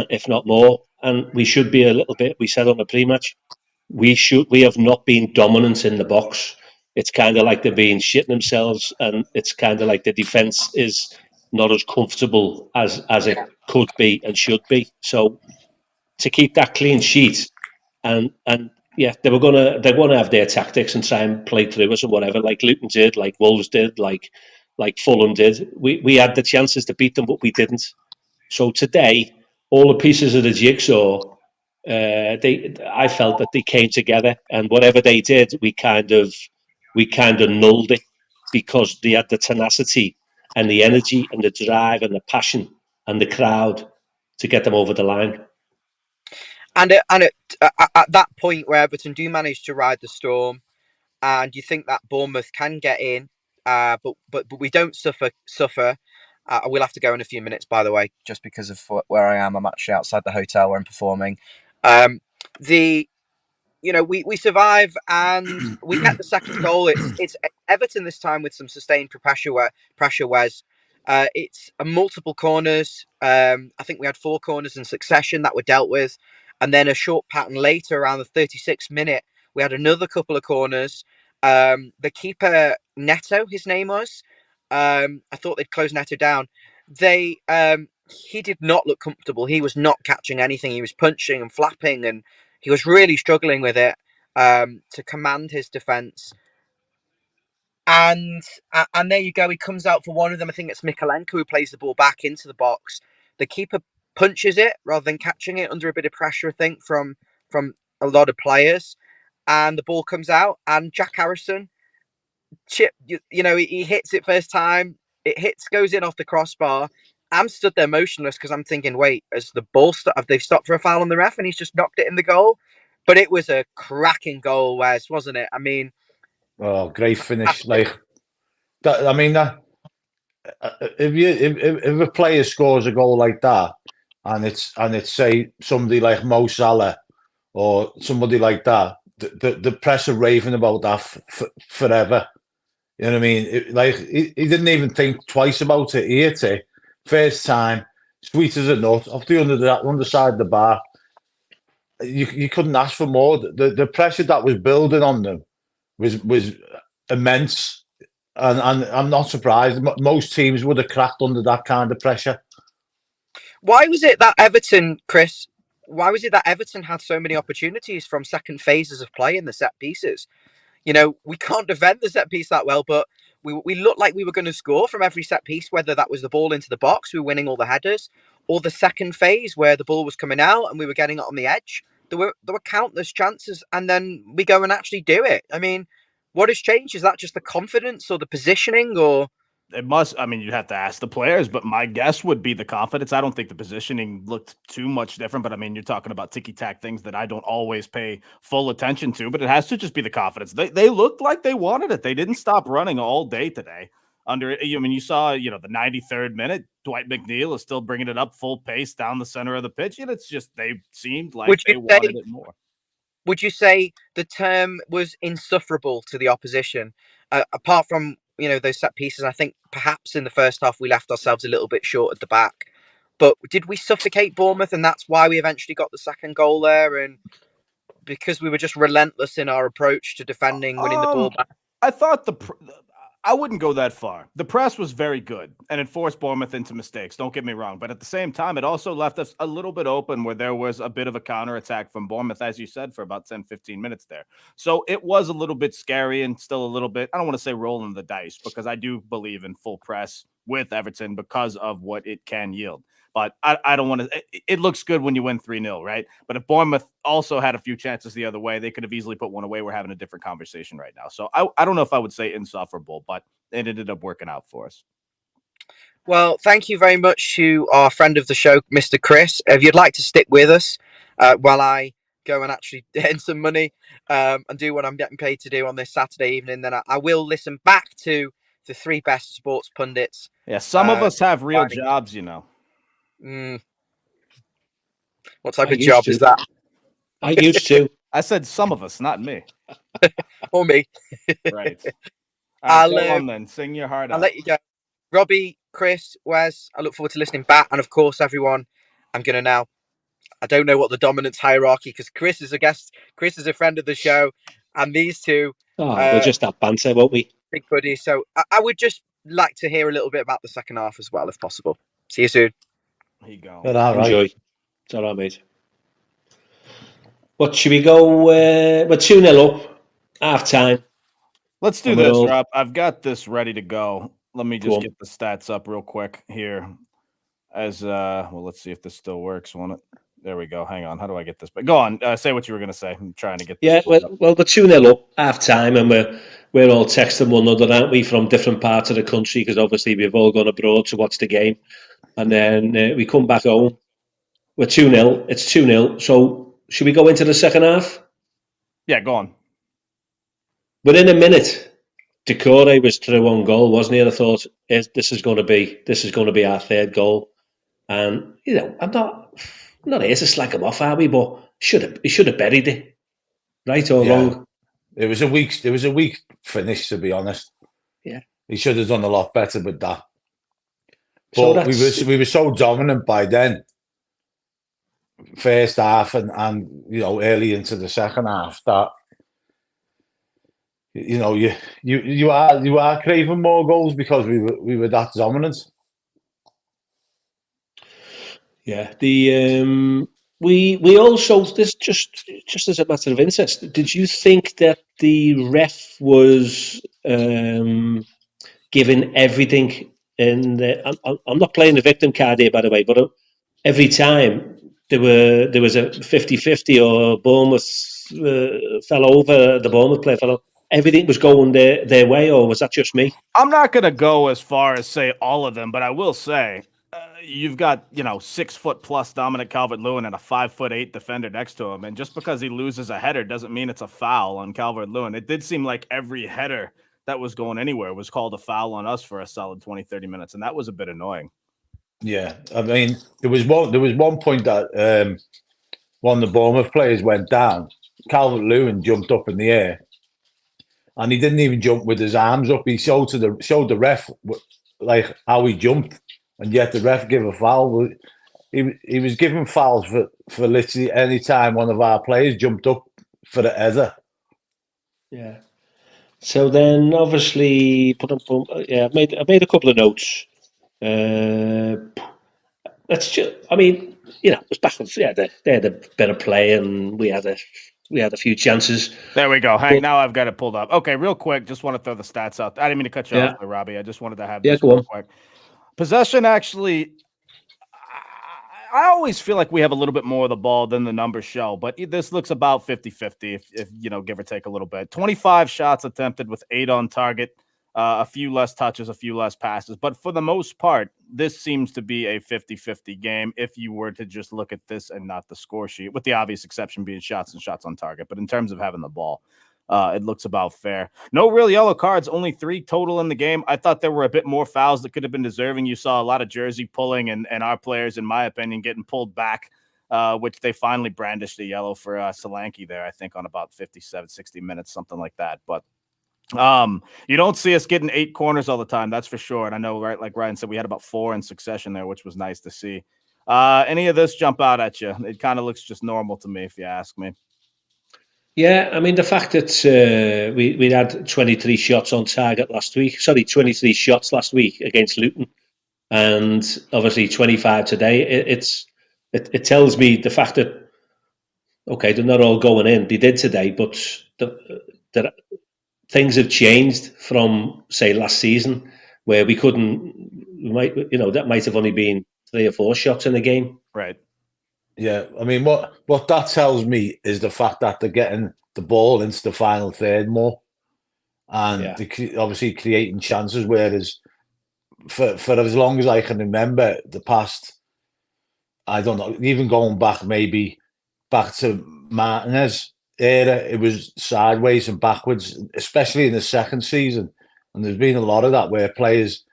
if not more, and we should be a little bit. We said on the pre-match, we have not been dominant in the box. It's kind of like they're being shitting themselves, and it's kind of like the defence is not as comfortable as it could be and should be. So to keep that clean sheet, and yeah, they're gonna have their tactics and try and play through us or whatever, like Luton did, like Wolves did, like Fulham did. We had the chances to beat them, but we didn't. So today, all the pieces of the jigsaw, I felt that they came together, and whatever they did, we kind of nulled it, because they had the tenacity and the energy and the drive and the passion and the crowd to get them over the line. And at that point where Everton do manage to ride the storm, and you think that Bournemouth can get in, but we don't suffer. We'll have to go in a few minutes, by the way, just because of where I am. I'm actually outside the hotel where I'm performing. We survive and we get the second goal. It's Everton this time with some sustained pressure. Wes, it's multiple corners. I think we had 4 corners in succession that were dealt with, and then a short pattern later, around the 36th minute, we had another couple of corners. The keeper, Neto, his name was. I thought they'd close Neto down. He did not look comfortable. He was not catching anything. He was punching and flapping, and he was really struggling with it to command his defence. And there you go. He comes out for one of them. I think it's Mikalenko who plays the ball back into the box. The keeper punches it rather than catching it under a bit of pressure, I think, from a lot of players. And the ball comes out, and Jack Harrison, he hits it first time. It goes in off the crossbar. I'm stood there motionless because I'm thinking, wait, has the ball have they stopped for a foul on the ref and he's just knocked it in the goal? But it was a cracking goal, Wes, wasn't it? I mean, great finish! Like that. I mean, if a player scores a goal like that, and it's say somebody like Mo Salah or somebody like that, the press are raving about that forever. You know what I mean? He didn't even think twice about it. He hit it first time, sweet as a nut, off the underside of the bar. You couldn't ask for more. The pressure that was building on them was immense, and I'm not surprised. Most teams would have cracked under that kind of pressure. Why was it that Everton, Chris? Why was it that Everton had so many opportunities from second phases of play in the set pieces? We can't defend the set piece that well, but we looked like we were going to score from every set piece, whether that was the ball into the box, we were winning all the headers, or the second phase where the ball was coming out and we were getting it on the edge. There were countless chances, and then we go and actually do it. I mean, what has changed? Is that just the confidence or the positioning, or? It must. I mean, you'd have to ask the players, but my guess would be the confidence. I don't think the positioning looked too much different, but I mean, you're talking about ticky-tack things that I don't always pay full attention to, but it has to just be the confidence. They looked like they wanted it. They didn't stop running all day today. You saw, the 93rd minute, Dwight McNeil is still bringing it up full pace down the center of the pitch, and it's just they seemed like they wanted it more. Would you say the term was insufferable to the opposition? Apart from, those set pieces, I think perhaps in the first half we left ourselves a little bit short at the back. But did we suffocate Bournemouth, and that's why we eventually got the second goal there? And because we were just relentless in our approach to defending, winning the ball back? I thought I wouldn't go that far. The press was very good, and it forced Bournemouth into mistakes. Don't get me wrong. But at the same time, it also left us a little bit open where there was a bit of a counterattack from Bournemouth, as you said, for about 10, 15 minutes there. So it was a little bit scary and still a little bit, I don't want to say rolling the dice, because I do believe in full press with Everton because of what it can yield. But I don't want to. It looks good when you win 3-0, right? But if Bournemouth also had a few chances the other way, they could have easily put one away. We're having a different conversation right now. So I don't know if I would say insufferable, but it ended up working out for us. Well, thank you very much to our friend of the show, Mr. Chris. If you'd like to stick with us while I go and actually earn some money and do what I'm getting paid to do on this Saturday evening, then I will listen back to the three best sports pundits. Yeah, some of us have real jobs, you know. What type of job is that? I used to. I said some of us, not me. Or me. Right. All right, go on I'll then. Sing your heart I'll out. let you go. Robbie, Chris, Wes, I look forward to listening back. And of course, everyone, I'm going to now, I don't know what the dominance hierarchy, because Chris is a guest, Chris is a friend of the show, and these two. We'll just have banter, won't we? Big buddy. So I would just like to hear a little bit about the second half as well, if possible. See you soon. Here you go. Enjoy. It's all right, mate. What should we go? We're 2-0 up, half time. Let's do this, Rob. I've got this ready to go. Let me just get the stats up real quick here. As well, let's see if this still works, won't it? There we go. Hang on. How do I get this? But go on. Say what you were going to say. I'm trying to get this. Yeah, well, we're 2-0 up, half time, and we're all texting one another, aren't we, from different parts of the country, because obviously we've all gone abroad to watch the game. And then we come back home. We're 2-0. It's 2-0. So should we go into the second half? Yeah, go on. Within a minute, Decore was through on goal, wasn't he? And I thought, this is going to be our third goal. And I'm not here to slag him off, are we? But he should have buried it, right or wrong. It was a weak finish, to be honest. Yeah, he should have done a lot better with that. But so we were so dominant by then, first half and early into the second half, that you are craving more goals because we were that dominant. Yeah, we also, this just as a matter of interest, did you think that the ref was giving everything in the? I'm not playing the victim card here, by the way, but every time there was a 50-50 or Bournemouth fell over, the Bournemouth player fell over, everything was going their way, or was that just me? I'm not going to go as far as say all of them, but I will say you've got 6-foot+ Dominic Calvert-Lewin and a 5'8" defender next to him, and just because he loses a header doesn't mean it's a foul on Calvert-Lewin. It did seem like every header that was going anywhere was called a foul on us for a solid 20-30 minutes, and that was a bit annoying. Yeah, I mean, there was one point that one of the Bournemouth players went down. Calvert-Lewin jumped up in the air, and he didn't even jump with his arms up. He showed the ref like how he jumped, and yet the ref gave a foul. He was giving fouls for literally any time one of our players jumped up for the header. Yeah. So then, obviously, I made a couple of notes. Let's just, I mean, it was back. They had a better play, and we had a few chances. There we go. Now I've got it pulled up. Okay, real quick, just want to throw the stats out. I didn't mean to cut you off there, Robbie. I just wanted to have this real quick. Possession, actually, I always feel like we have a little bit more of the ball than the numbers show, but this looks about 50-50, if give or take a little bit. 25 shots attempted with 8 on target, a few less touches, a few less passes. But for the most part, this seems to be a 50-50 game if you were to just look at this and not the score sheet, with the obvious exception being shots and shots on target. But in terms of having the ball, it looks about fair. No real yellow cards, only 3 total in the game. I thought there were a bit more fouls that could have been deserving. You saw a lot of jersey pulling and our players, in my opinion, getting pulled back, which they finally brandished the yellow for Solanke there, I think, on about 57, 60 minutes, something like that. But you don't see us getting 8 corners all the time, that's for sure. And I know, right, like Ryan said, we had about 4 in succession there, which was nice to see. Any of this jump out at you? It kind of looks just normal to me, if you ask me. Yeah, I mean, the fact that we had 23 shots on target last week, 23 shots last week against Luton, and obviously 25 today, it tells me the fact that, okay, they're not all going in. They did today, but things have changed from, say, last season, where that might have only been 3 or 4 shots in a game. Right. Yeah, I mean, what that tells me is the fact that they're getting the ball into the final third more, and they're obviously creating chances. Whereas for as long as I can remember, the past, I don't know, even going back maybe back to Martinez era, it was sideways and backwards, especially in the second season. And there's been a lot of that where players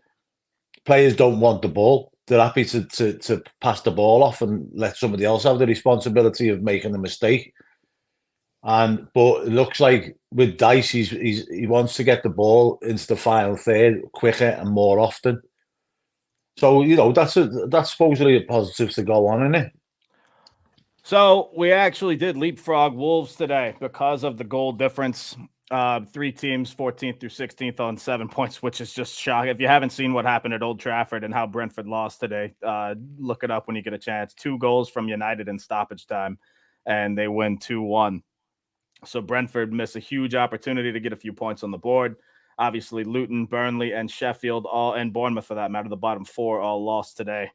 don't want the ball. They're happy to pass the ball off and let somebody else have the responsibility of making a mistake. But it looks like with Dice, he wants to get the ball into the final third quicker and more often. So that's supposedly a positive to go on, isn't it? So we actually did leapfrog Wolves today because of the goal difference. 3 teams, 14th through 16th on 7 points, which is just shocking. If you haven't seen what happened at Old Trafford and how Brentford lost today, look it up when you get a chance. 2 goals from United in stoppage time, and they win 2-1. So Brentford missed a huge opportunity to get a few points on the board. Obviously, Luton, Burnley, and Sheffield, and Bournemouth for that matter, the bottom 4 all lost today.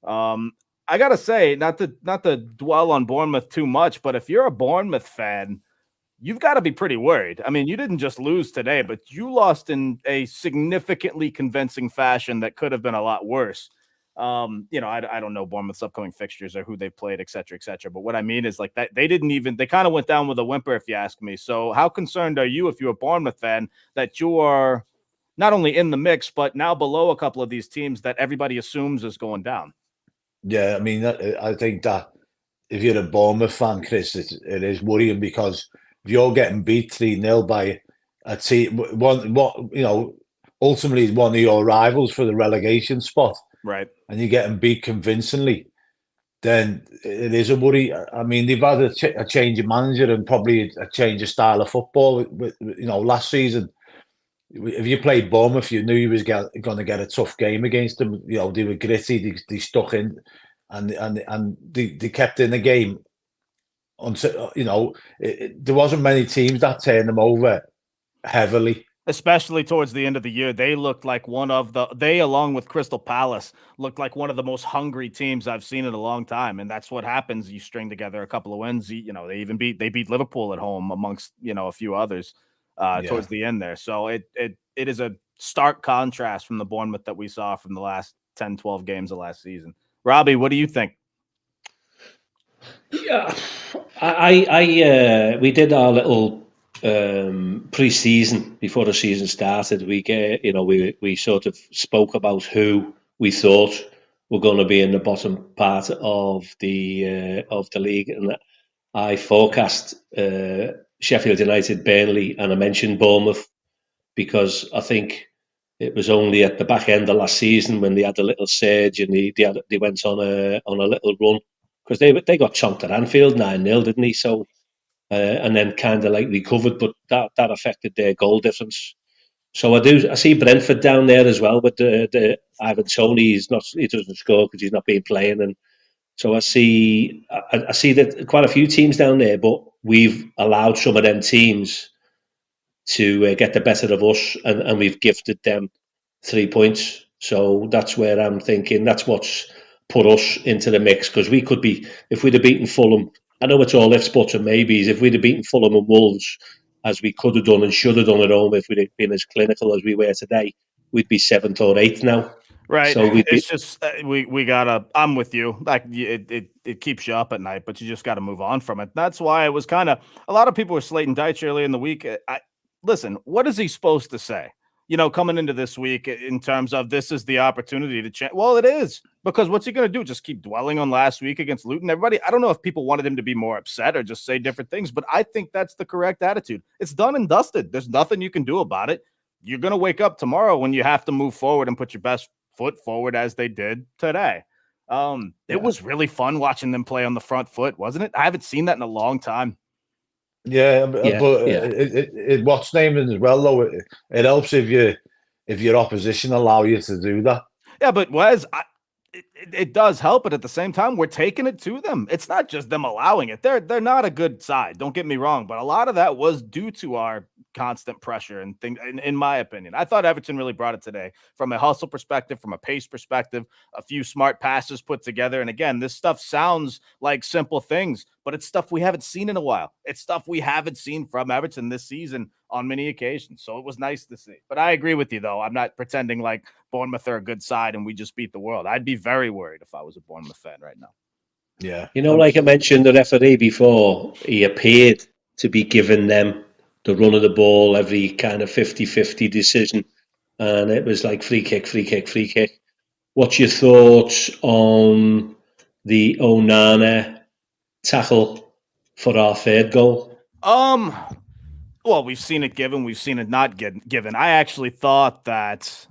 I gotta say, not to dwell on Bournemouth too much, but if you're a Bournemouth fan, you've got to be pretty worried. I mean, you didn't just lose today, but you lost in a significantly convincing fashion that could have been a lot worse. I don't know Bournemouth's upcoming fixtures or who they've played, et cetera, et cetera. But what I mean is like that they kind of went down with a whimper, if you ask me. So how concerned are you, if you're a Bournemouth fan, that you are not only in the mix, but now below a couple of these teams that everybody assumes is going down? Yeah, I mean, I think that if you're a Bournemouth fan, Chris, it is worrying, because if you're getting beat 3-0 by a team, ultimately one of your rivals for the relegation spot, right, and you're getting beat convincingly, then it is a worry. I mean, they've had a change of manager and probably a change of style of football. Last season, if you played Bournemouth, you knew you was going to get a tough game against them. They were gritty. They stuck in, and they kept in the game until there wasn't many teams that turned them over heavily. Especially towards the end of the year, they looked like along with Crystal Palace, looked like one of the most hungry teams I've seen in a long time. And that's what happens. You string together a couple of wins. They beat Liverpool at home amongst, a few others towards the end there. So it is a stark contrast from the Bournemouth that we saw from the last 10, 12 games of last season. Robbie, what do you think? Yeah, we did our little pre-season before the season started. We sort of spoke about who we thought were going to be in the bottom part of the league, and I forecast Sheffield United, Burnley, and I mentioned Bournemouth because I think it was only at the back end of last season when they had a little surge and they went on a little run, because they got chonked at Anfield 9-0, didn't they? So and then kind of like recovered, but that affected their goal difference. So I see Brentford down there as well, but the Ivan Toney he doesn't score because he's not been playing, and so I see that quite a few teams down there, but we've allowed some of them teams to get the better of us, and we've gifted them 3 points. So that's where I'm thinking that's what's put us into the mix, because we could be, if we'd have beaten Fulham, I know it's all ifs, buts and maybes, if we'd have beaten Fulham and Wolves as we could have done and should have done at home, if we'd have been as clinical as we were today, we'd be 7th or 8th now. Right. So it's just we gotta. I'm with you. Like it keeps you up at night, but you just got to move on from it. That's why it was kind of, a lot of people were slating Deitch early in the week. Listen, what is he supposed to say? Coming into this week in terms of this is the opportunity to change. Well, it is, because what's he going to do? Just keep dwelling on last week against Luton? Everybody, I don't know if people wanted him to be more upset or just say different things, but I think that's the correct attitude. It's done and dusted. There's nothing you can do about it. You're going to wake up tomorrow when you have to move forward and put your best foot forward as they did today. It was really fun watching them play on the front foot, wasn't it? I haven't seen that in a long time. Yeah, but what's naming as well though. It helps if your opposition allow you to do that. Yeah, but Wes, it does help, but at the same time, we're taking it to them. It's not just them allowing it. They're not a good side. Don't get me wrong, but a lot of that was due to our constant pressure and things. In my opinion, I thought Everton really brought it today from a hustle perspective, from a pace perspective, a few smart passes put together. And again, this stuff sounds like simple things, but it's stuff we haven't seen in a while. It's stuff we haven't seen from Everton this season on many occasions. So it was nice to see. But I agree with you, though. I'm not pretending like Bournemouth are a good side and we just beat the world. I'd be very worried if I was a Bournemouth fan right now. Yeah. You know, like I mentioned, the referee before, he appeared to be giving them the run of the ball, every kind of 50-50 decision. And it was like free kick, free kick, free kick. What's your thoughts on the Onana tackle for our third goal? Well, we've seen it given, we've seen it not given. I actually thought that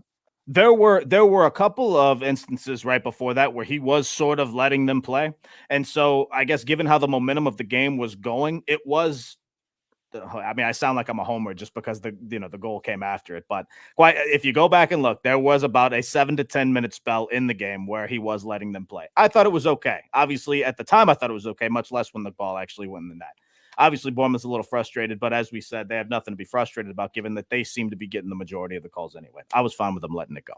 there were a couple of instances right before that where he was sort of letting them play. And so I guess given how the momentum of the game was going, it was, I mean, I sound like I'm a homer just because the goal came after it. But if you go back and look, there was about a 7 to 10 minute spell in the game where he was letting them play. I thought it was okay. Obviously, at the time, I thought it was okay, much less when the ball actually went in the net. Obviously, Bournemouth's a little frustrated, but as we said, they have nothing to be frustrated about, given that they seem to be getting the majority of the calls anyway. I was fine with them letting it go.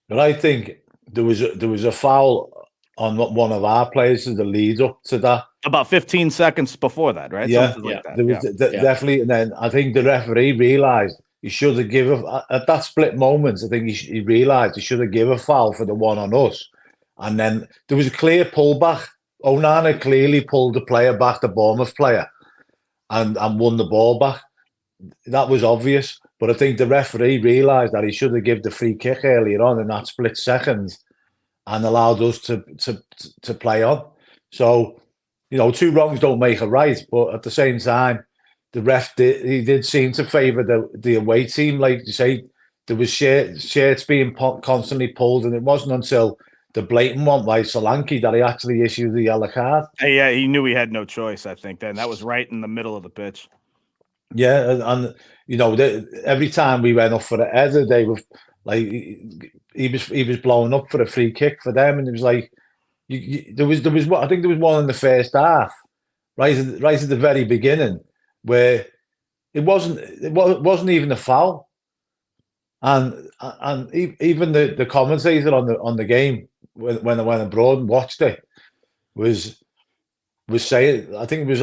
But I think there was a foul on one of our players in the lead up to that. About 15 seconds before that, right? Yeah, something like that. There was definitely, and then I think the referee realised he should have given at that split moment. I think he realised he should have given a foul for the one on us, and then there was a clear pullback. Onana clearly pulled the player back, the Bournemouth player, and won the ball back. That was obvious, but I think the referee realised that he should have given the free kick earlier on in that split second, and allowed us to play on. So, you know, two wrongs don't make a right, but at the same time, the ref did seem to favour the away team. Like you say, there was shirts being constantly pulled, and it wasn't until the blatant one by Solanke that he actually issued the yellow card. Yeah, he knew he had no choice, I think. Then that was right in the middle of the pitch. Yeah, and you know, every time we went up for the header, they were like, he was blowing up for a free kick for them, and it was like, there was I think there was one in the first half, right at the very beginning, where it wasn't even a foul, and even the commentator on the game when I went abroad and watched it was saying, I think it was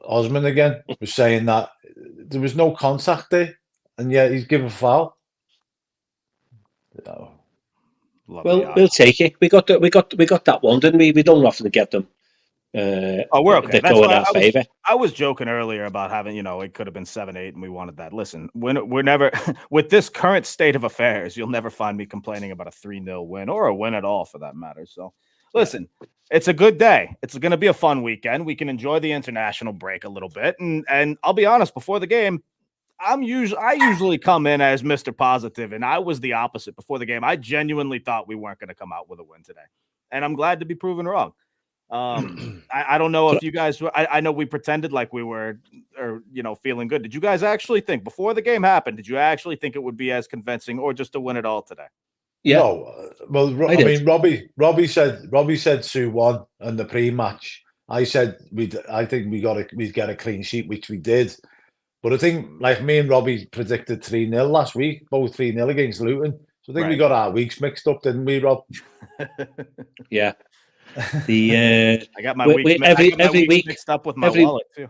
Osman again, was saying that there was no contact there, and yet he's given a foul. Well, we'll take it. We got that one, didn't we? We don't often get them. We're okay. That go in our favor. I was joking earlier about having, it could have been 7-8 and we wanted that. Listen, we're never with this current state of affairs, you'll never find me complaining about a 3-0 win or a win at all for that matter. So listen, it's a good day. It's going to be a fun weekend. We can enjoy the international break a little bit. And I'll be honest, before the game, I usually come in as Mr. Positive, and I was the opposite before the game. I genuinely thought we weren't going to come out with a win today, and I'm glad to be proven wrong. I don't know if you guys, I know we pretended like we were, feeling good. Did you guys actually think before the game happened, did you actually think it would be as convincing or just to win it all today? Yeah. No, well, I mean, Robbie said 2-1 in the pre-match. I said I think we'd get a clean sheet, which we did. But I think, like me and Robbie predicted 3-0 last week, both 3-0 against Luton. So I think we got our weeks mixed up, didn't we, Rob? Yeah. I got my weeks mixed up with my wallet too.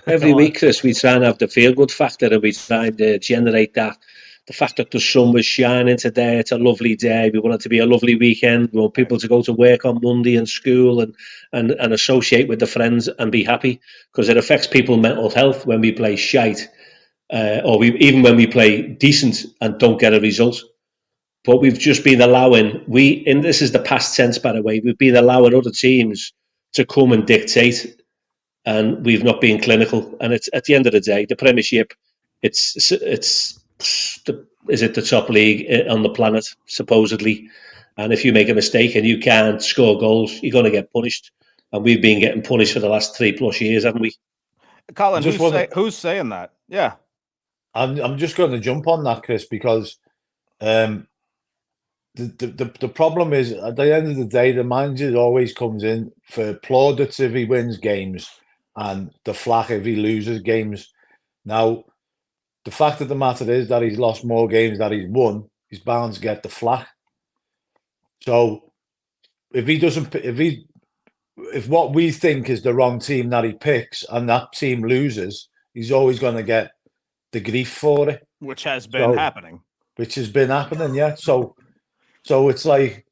Every week, Chris, we try and have the feel-good factor, and we try and generate that. The fact that the sun was shining today, it's a lovely day. We want it to be a lovely weekend. We want people to go to work on Monday and school and associate with the friends and be happy, because it affects people's mental health when we play shite, or even when we play decent and don't get a result. But we've just been allowing, and this is the past tense, by the way, we've been allowing other teams to come and dictate, and we've not been clinical. And it's at the end of the day, the Premiership, is it the top league on the planet, supposedly? And if you make a mistake and you can't score goals, you're going to get punished. And we've been getting punished for the last 3+ years, haven't we? Colin, who's saying that? Yeah. I'm just going to jump on that, Chris, because the problem is, at the end of the day, the manager always comes in for plaudits if he wins games and the flack if he loses games. Now, the fact of the matter is that he's lost more games than he's won. He's bound to get the flack. So if he doesn't, if what we think is the wrong team that he picks and that team loses, he's always going to get the grief for it, which has been happening. Which has been happening, yeah. So it's like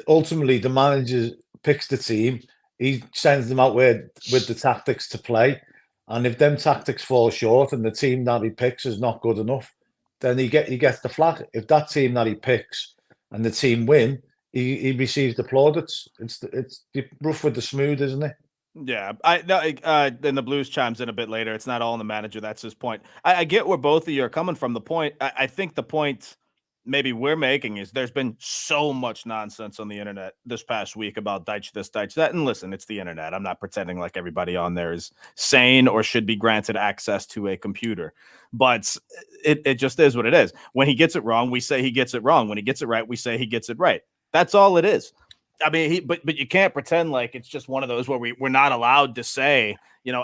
ultimately the manager picks the team, he sends them out with the tactics to play, and if them tactics fall short and the team that he picks is not good enough, then he gets the flag. If that team that he picks and the team win, he receives the plaudits. It's the rough with the smooth, isn't it? Yeah, then the Blues chimes in a bit later. It's not all in the manager. That's his point. I get where both of you are coming from. The point, I think the point maybe we're making is there's been so much nonsense on the internet this past week about Deitch this, Deitch that. And listen, it's the internet. I'm not pretending like everybody on there is sane or should be granted access to a computer. But it just is what it is. When he gets it wrong, we say he gets it wrong. When he gets it right, we say he gets it right. That's all it is. I mean, but you can't pretend like it's just one of those where we're not allowed to say,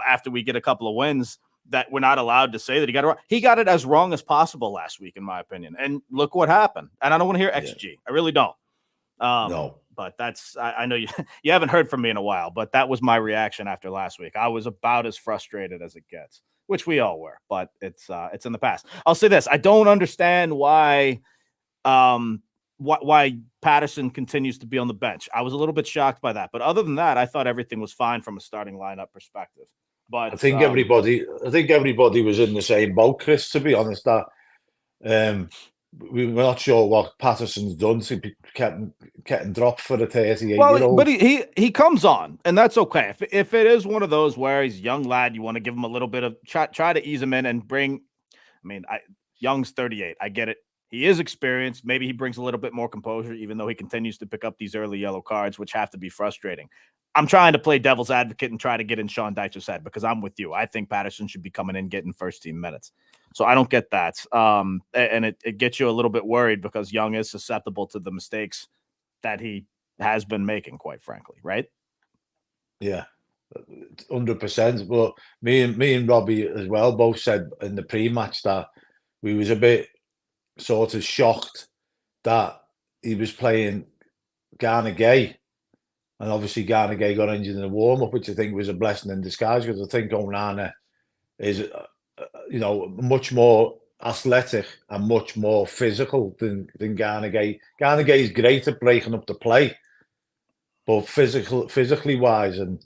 after we get a couple of wins, that we're not allowed to say that he got it wrong. He got it as wrong as possible last week, in my opinion. And look what happened. And I don't want to hear XG. Yeah. I really don't. No. But I know you haven't heard from me in a while, but that was my reaction after last week. I was about as frustrated as it gets, which we all were, but it's in the past. I'll say this. I don't understand why Patterson continues to be on the bench. I was a little bit shocked by that, but other than that, I thought everything was fine from a starting lineup perspective. But I think everybody was in the same boat, Chris. To be honest, that we're not sure what Patterson's done to be getting dropped for the 38-year-old. But he comes on, and that's okay. If it is one of those where he's a young lad, you want to give him a little bit of try to ease him in and bring. I mean, Young's 38. I get it. He is experienced. Maybe he brings a little bit more composure, even though he continues to pick up these early yellow cards, which have to be frustrating. I'm trying to play devil's advocate and try to get in Sean Deitch's head because I'm with you. I think Patterson should be coming in, getting first team minutes. So I don't get that. And it gets you a little bit worried because Young is susceptible to the mistakes that he has been making, quite frankly, right? Yeah, 100%. Well, me and Robbie as well both said in the pre-match that we was a bit sort of shocked that he was playing Garner Gay, and obviously Garner Gay got injured in the warm-up, which I think was a blessing in disguise because I think Onana is much more athletic and much more physical than Garner Gay. Garner Gay is great at breaking up the play, but physically wise and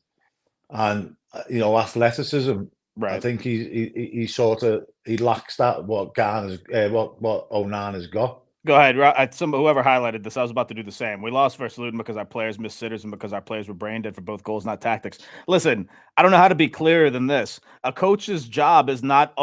athleticism, right. I think he lacks that what Garner's what Onana's got. Go ahead. Whoever highlighted this, I was about to do the same. We lost versus Luton because our players missed sitters and because our players were brain dead for both goals, not tactics. Listen, I don't know how to be clearer than this. A manager's job is not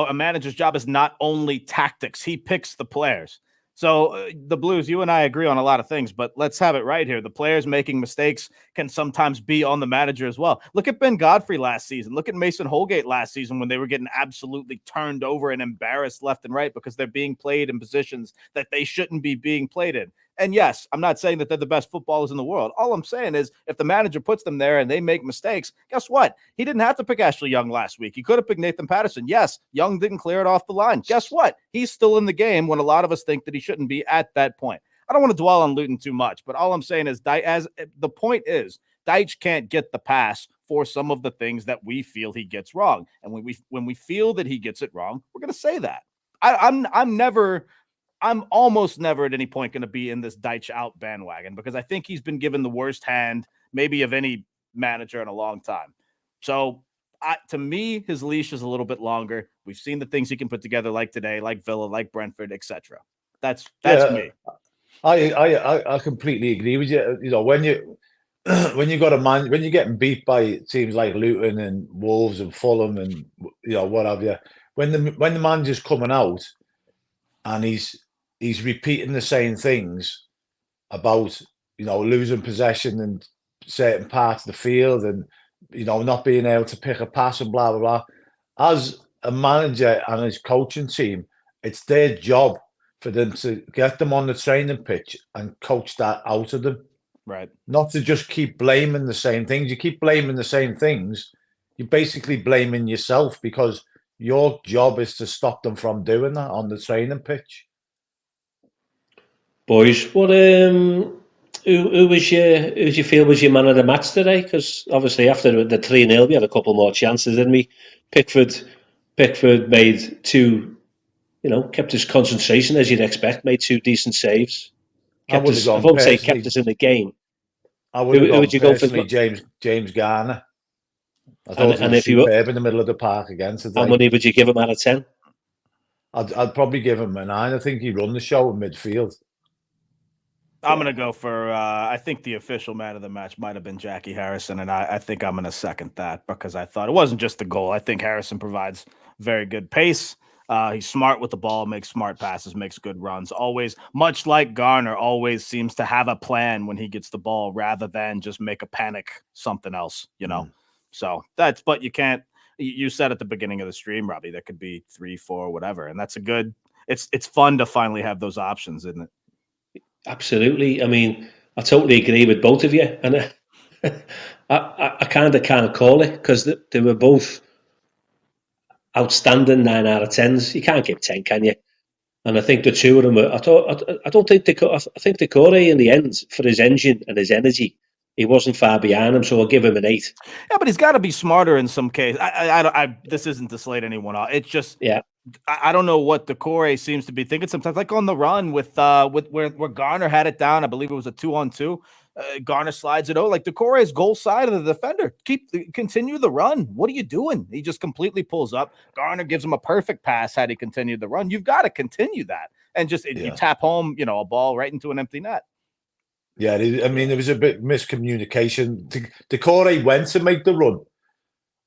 only tactics. He picks the players. So the Blues, you and I agree on a lot of things, but let's have it right here. The players making mistakes can sometimes be on the manager as well. Look at Ben Godfrey last season. Look at Mason Holgate last season when they were getting absolutely turned over and embarrassed left and right because they're being played in positions that they shouldn't be being played in. And yes, I'm not saying that they're the best footballers in the world. All I'm saying is if the manager puts them there and they make mistakes, guess what? He didn't have to pick Ashley Young last week. He could have picked Nathan Patterson. Yes, Young didn't clear it off the line. Guess what? He's still in the game when a lot of us think that he shouldn't be at that point. I don't want to dwell on Luton too much, but all I'm saying is the point is Deitch can't get the pass for some of the things that we feel he gets wrong. And when we feel that he gets it wrong, we're going to say that. I'm almost never at any point going to be in this Deitch out bandwagon because I think he's been given the worst hand maybe of any manager in a long time. So to me, his leash is a little bit longer. We've seen the things he can put together like today, like Villa, like Brentford, etc. That's me. I completely agree with you. When you got a man, when you're getting beat by teams like Luton and Wolves and Fulham and what have you, when the manager's coming out and he's repeating the same things about, losing possession in certain parts of the field and, not being able to pick a pass and blah, blah, blah. As a manager and his coaching team, it's their job for them to get them on the training pitch and coach that out of them. Right. Not to just keep blaming the same things. You keep blaming the same things, you're basically blaming yourself because your job is to stop them from doing that on the training pitch. Boys, what who was you feel was your man of the match today? Because obviously after the 3-0, we had a couple more chances, didn't we? Pickford made two, kept his concentration as you'd expect, made two decent saves. I won't say kept us in the game. I would have gone would you personally, go for? James Garner. I thought he was superb in the middle of the park again today. How many would you give him out of 10? I'd probably give him a 9. I think he run the show in midfield. I'm going to go for, I think the official man of the match might have been Jackie Harrison, and I think I'm going to second that because I thought it wasn't just the goal. I think Harrison provides very good pace. He's smart with the ball, makes smart passes, makes good runs. Always, much like Garner, always seems to have a plan when he gets the ball rather than just make a panic something else, So that's, but you can't, you said at the beginning of the stream, Robbie, there could be 3, 4, whatever. And that's a good, it's fun to finally have those options, isn't it? Absolutely. I mean, I totally agree with both of you. And I kind of can't call it because they were both outstanding 9 out of 10s. You can't give 10, can you? And I think the two of them were, I think the Corey in the end, for his engine and his energy, he wasn't far behind him, so I'll give him an 8. Yeah, but he's got to be smarter in some case. This isn't to slate anyone off. It's just, yeah. I don't know what the Corey seems to be thinking sometimes, like on the run with where Garner had it down. I believe it was a 2-on-2. Garner slides it over. Like the Corey's goal side of the defender. Continue the run. What are you doing? He just completely pulls up. Garner gives him a perfect pass had he continued the run. You've got to continue that. And just you tap home, a ball right into an empty net. Yeah, I mean, there was a bit miscommunication. The Corey went to make the run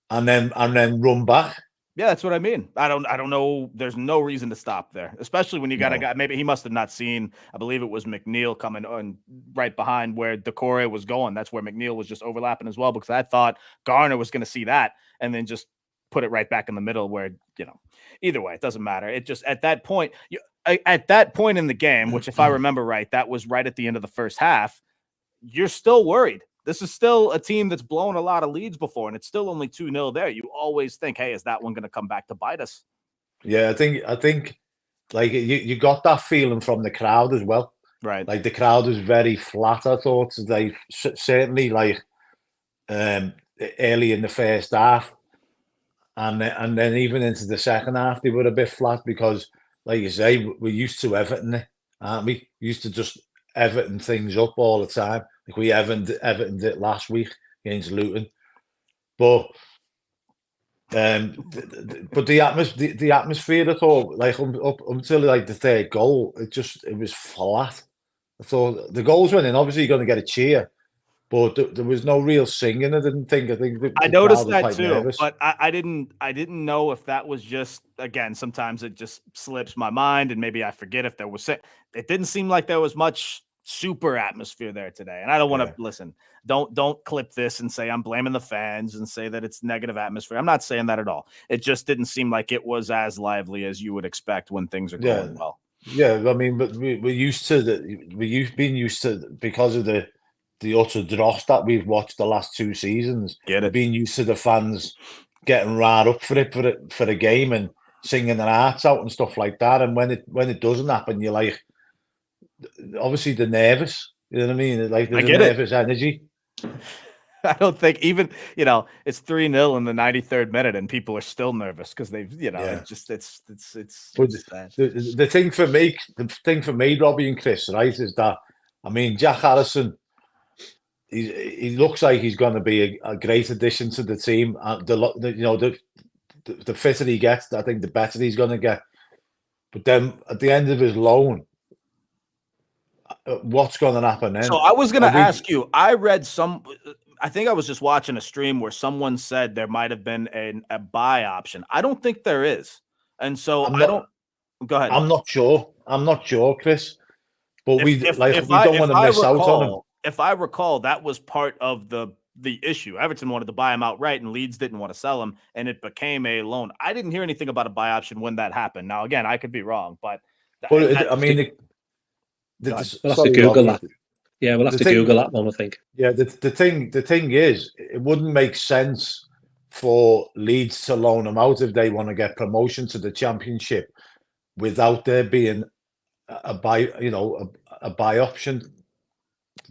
and then run back. Yeah, that's what I mean. I don't know. There's no reason to stop there, especially when you got a guy. Maybe he must have not seen. I believe it was McNeil coming on right behind where Decore was going. That's where McNeil was just overlapping as well, because I thought Garner was going to see that and then just put it right back in the middle where, either way, it doesn't matter. It just at that point in the game, which if I remember right, that was right at the end of the first half, you're still worried. This is still a team that's blown a lot of leads before, and it's still only 2-0 there. You always think, hey, is that one going to come back to bite us? Yeah, I think like you got that feeling from the crowd as well. Right. Like the crowd was very flat, I thought. They certainly like early in the first half. And then even into the second half, they were a bit flat because, like you say, we're used to Everton, aren't we? Used to just Everton things up all the time. Like we Everton did last week against Luton, but the atmosphere I thought, like up until like the third goal, it was flat. I thought the goals went in. Obviously, you're going to get a cheer, but there was no real singing. I think I noticed that too, nervous. But I didn't know if that was just, again, sometimes it just slips my mind, and maybe I forget if there was. It didn't seem like there was much super atmosphere there today, and I don't want to listen. Don't clip this and say I'm blaming the fans and say that it's negative atmosphere. I'm not saying that at all. It just didn't seem like it was as lively as you would expect when things are going well. Yeah, I mean, but we're used to been used to because of the utter dross that we've watched the last 2 seasons. Being used to the fans getting riled up for the game and singing their hearts out and stuff like that. And when it doesn't happen, you're like, obviously they're nervous. You know what I mean? Like there's a nervous energy. I don't think even, it's 3-0 in the 93rd minute and people are still nervous because they've, it's the thing for me, Robbie and Chris, right, is that, I mean, Jack Harrison, he looks like he's going to be a great addition to the team. The fitter he gets, I think the better he's going to get. But then at the end of his loan, what's going to happen then? So I was going to ask you, I read I think I was just watching a stream where someone said there might have been a buy option. I don't think there is. And so go ahead. I'm not sure, Chris. But we don't want to miss out on him. If I recall, that was part of the issue. Everton wanted to buy him outright and Leeds didn't want to sell him, and it became a loan. I didn't hear anything about a buy option when that happened. Now, again, I could be wrong, but we'll have to Google that. Yeah, we'll have to Google that one, I think. Yeah, the thing is, it wouldn't make sense for Leeds to loan him out if they want to get promotion to the Championship without there being a buy option.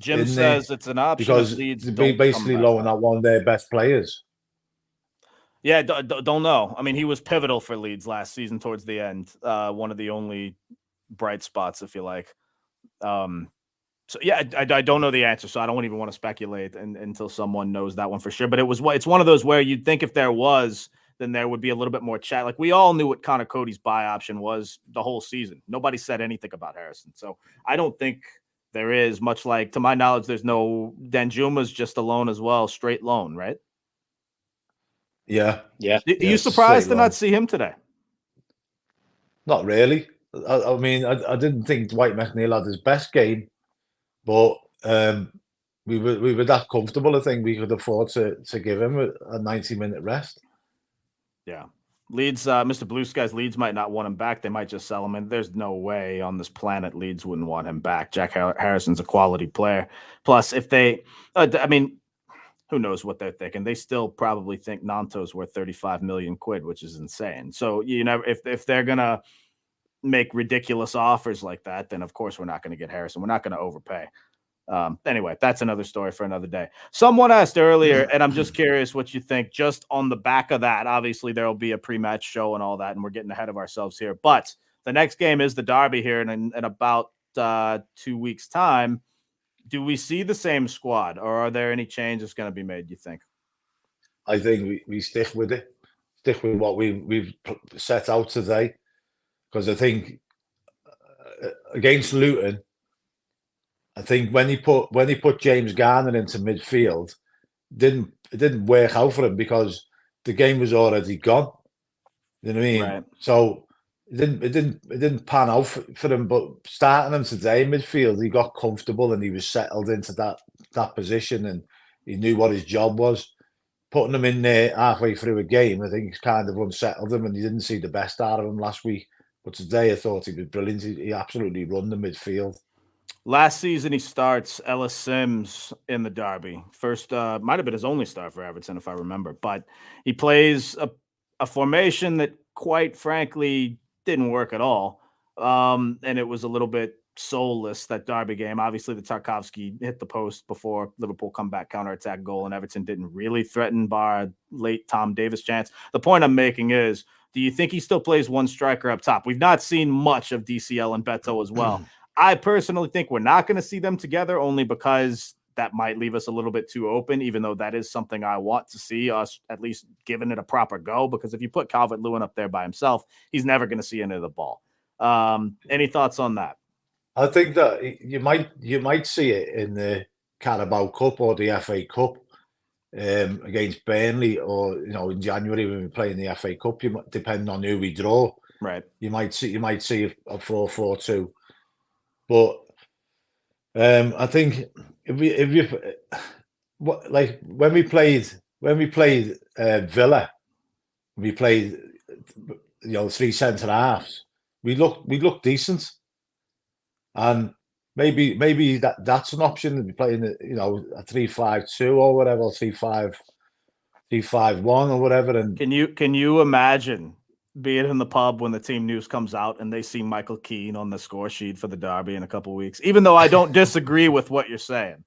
Jim says it's an option if because Leeds they don't basically come back loan up. out one of their best players. Yeah, don't know. I mean, he was pivotal for Leeds last season towards the end. One of the only bright spots, if you like. So yeah, I don't know the answer, so I don't even want to speculate until someone knows that one for sure. But it's one of those where you'd think if there was, then there would be a little bit more chat. Like we all knew what Connor Cody's buy option was the whole season. Nobody said anything about Harrison, so I don't think there is. Much like, to my knowledge, there's no Danjuma's just a loan as well, straight loan, right? Yeah. Are you surprised to not see him today? Not really. I mean, I didn't think Dwight McNeil had his best game, but we were that comfortable. I think we could afford to give him a 90-minute rest. Yeah. Leeds, Mr. Blue Skies, Leeds might not want him back. They might just sell him. And there's no way on this planet Leeds wouldn't want him back. Jack Harrison's a quality player. Plus, if they, I mean, who knows what they're thinking? They still probably think Nanto's worth 35 million quid, which is insane. So, you know, if they're going to make ridiculous offers like that, then of course we're not going to get Harrison. We're not going to overpay. Anyway, that's another story for another day. Someone asked earlier, and I'm just curious what you think. Just on the back of that, obviously there will be a pre-match show and all that, and we're getting ahead of ourselves here. But the next game is the derby here in about 2 weeks' time. Do we see the same squad, or are there any changes going to be made, you think? I think we stick with it. Stick with what we've set out today. Because I think against Luton, I think when he put James Garner into midfield, it didn't work out for him because the game was already gone. You know what I mean? Right. So it didn't pan out for him. But starting him today in midfield, he got comfortable and he was settled into that position and he knew what his job was. Putting him in there halfway through a game, I think kind of unsettled him, and you didn't see the best out of him last week. But today I thought he was brilliant. He absolutely run the midfield. Last season he starts Ellis Sims in the derby. First, might have been his only start for Everton, if I remember. But he plays a formation that, quite frankly, didn't work at all. And it was a little bit soulless, that derby game. Obviously, the Tarkovsky hit the post before Liverpool comeback counterattack goal, and Everton didn't really threaten bar late Tom Davis chance. The point I'm making is, do you think he still plays one striker up top? We've not seen much of DCL and Beto as well. I personally think we're not going to see them together, only because that might leave us a little bit too open, even though that is something I want to see us at least giving it a proper go, because if you put Calvert-Lewin up there by himself, he's never going to see any of the ball. Any thoughts on that? I think that you might see it in the Carabao Cup or the FA Cup against Burnley, or in January when we play in the FA Cup. Depending on who we draw, right? You might see a 4-4-2. But I think when we played Villa, we played 3 centre halves. We looked decent, and maybe that's an option to be playing a 3-5-2 or whatever, 3-5-1 or whatever. And can you imagine being in the pub when the team news comes out and they see Michael Keane on the score sheet for the derby in a couple of weeks? Even though I don't disagree with what you're saying,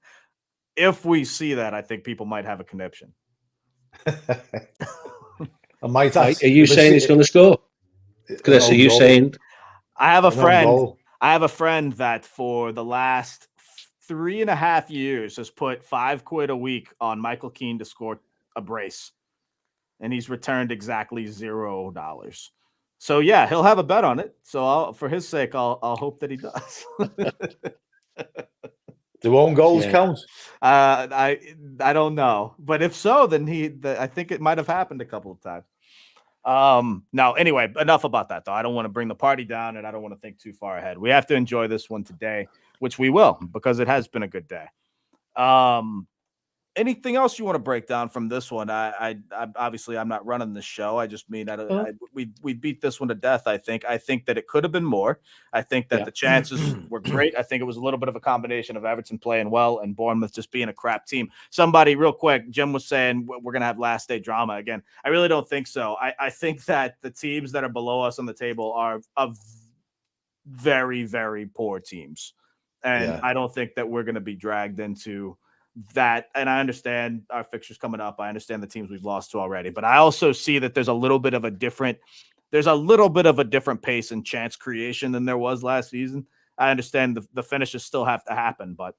if we see that, I think people might have a conniption. Are you saying he's going to score? Chris, are you saying? I have a friend that for the last 3.5 years has put £5 a week on Michael Keane to score a brace, and he's returned exactly $0. So yeah, he'll have a bet on it. So for his sake, I'll hope that he does. Do own goals count? I don't know, but if so, then I think it might have happened a couple of times. Now, anyway, enough about that, though. I don't want to bring the party down, and I don't want to think too far ahead. We have to enjoy this one today, which we will, because it has been a good day. Anything else you want to break down from this one? I obviously I'm not running the show. I just mean we beat this one to death. I think that it could have been more. I think that the chances were great. I think it was a little bit of a combination of Everton playing well and Bournemouth just being a crap team. Somebody real quick, Jim was saying we're gonna have last day drama again. I really don't think so. I think that the teams that are below us on the table are of very, very poor teams, and I don't think that we're gonna be dragged into that. And I understand our fixtures coming up. I understand the teams we've lost to already, but I also see that there's a little bit of a different pace and chance creation than there was last season. I understand the finishes still have to happen, but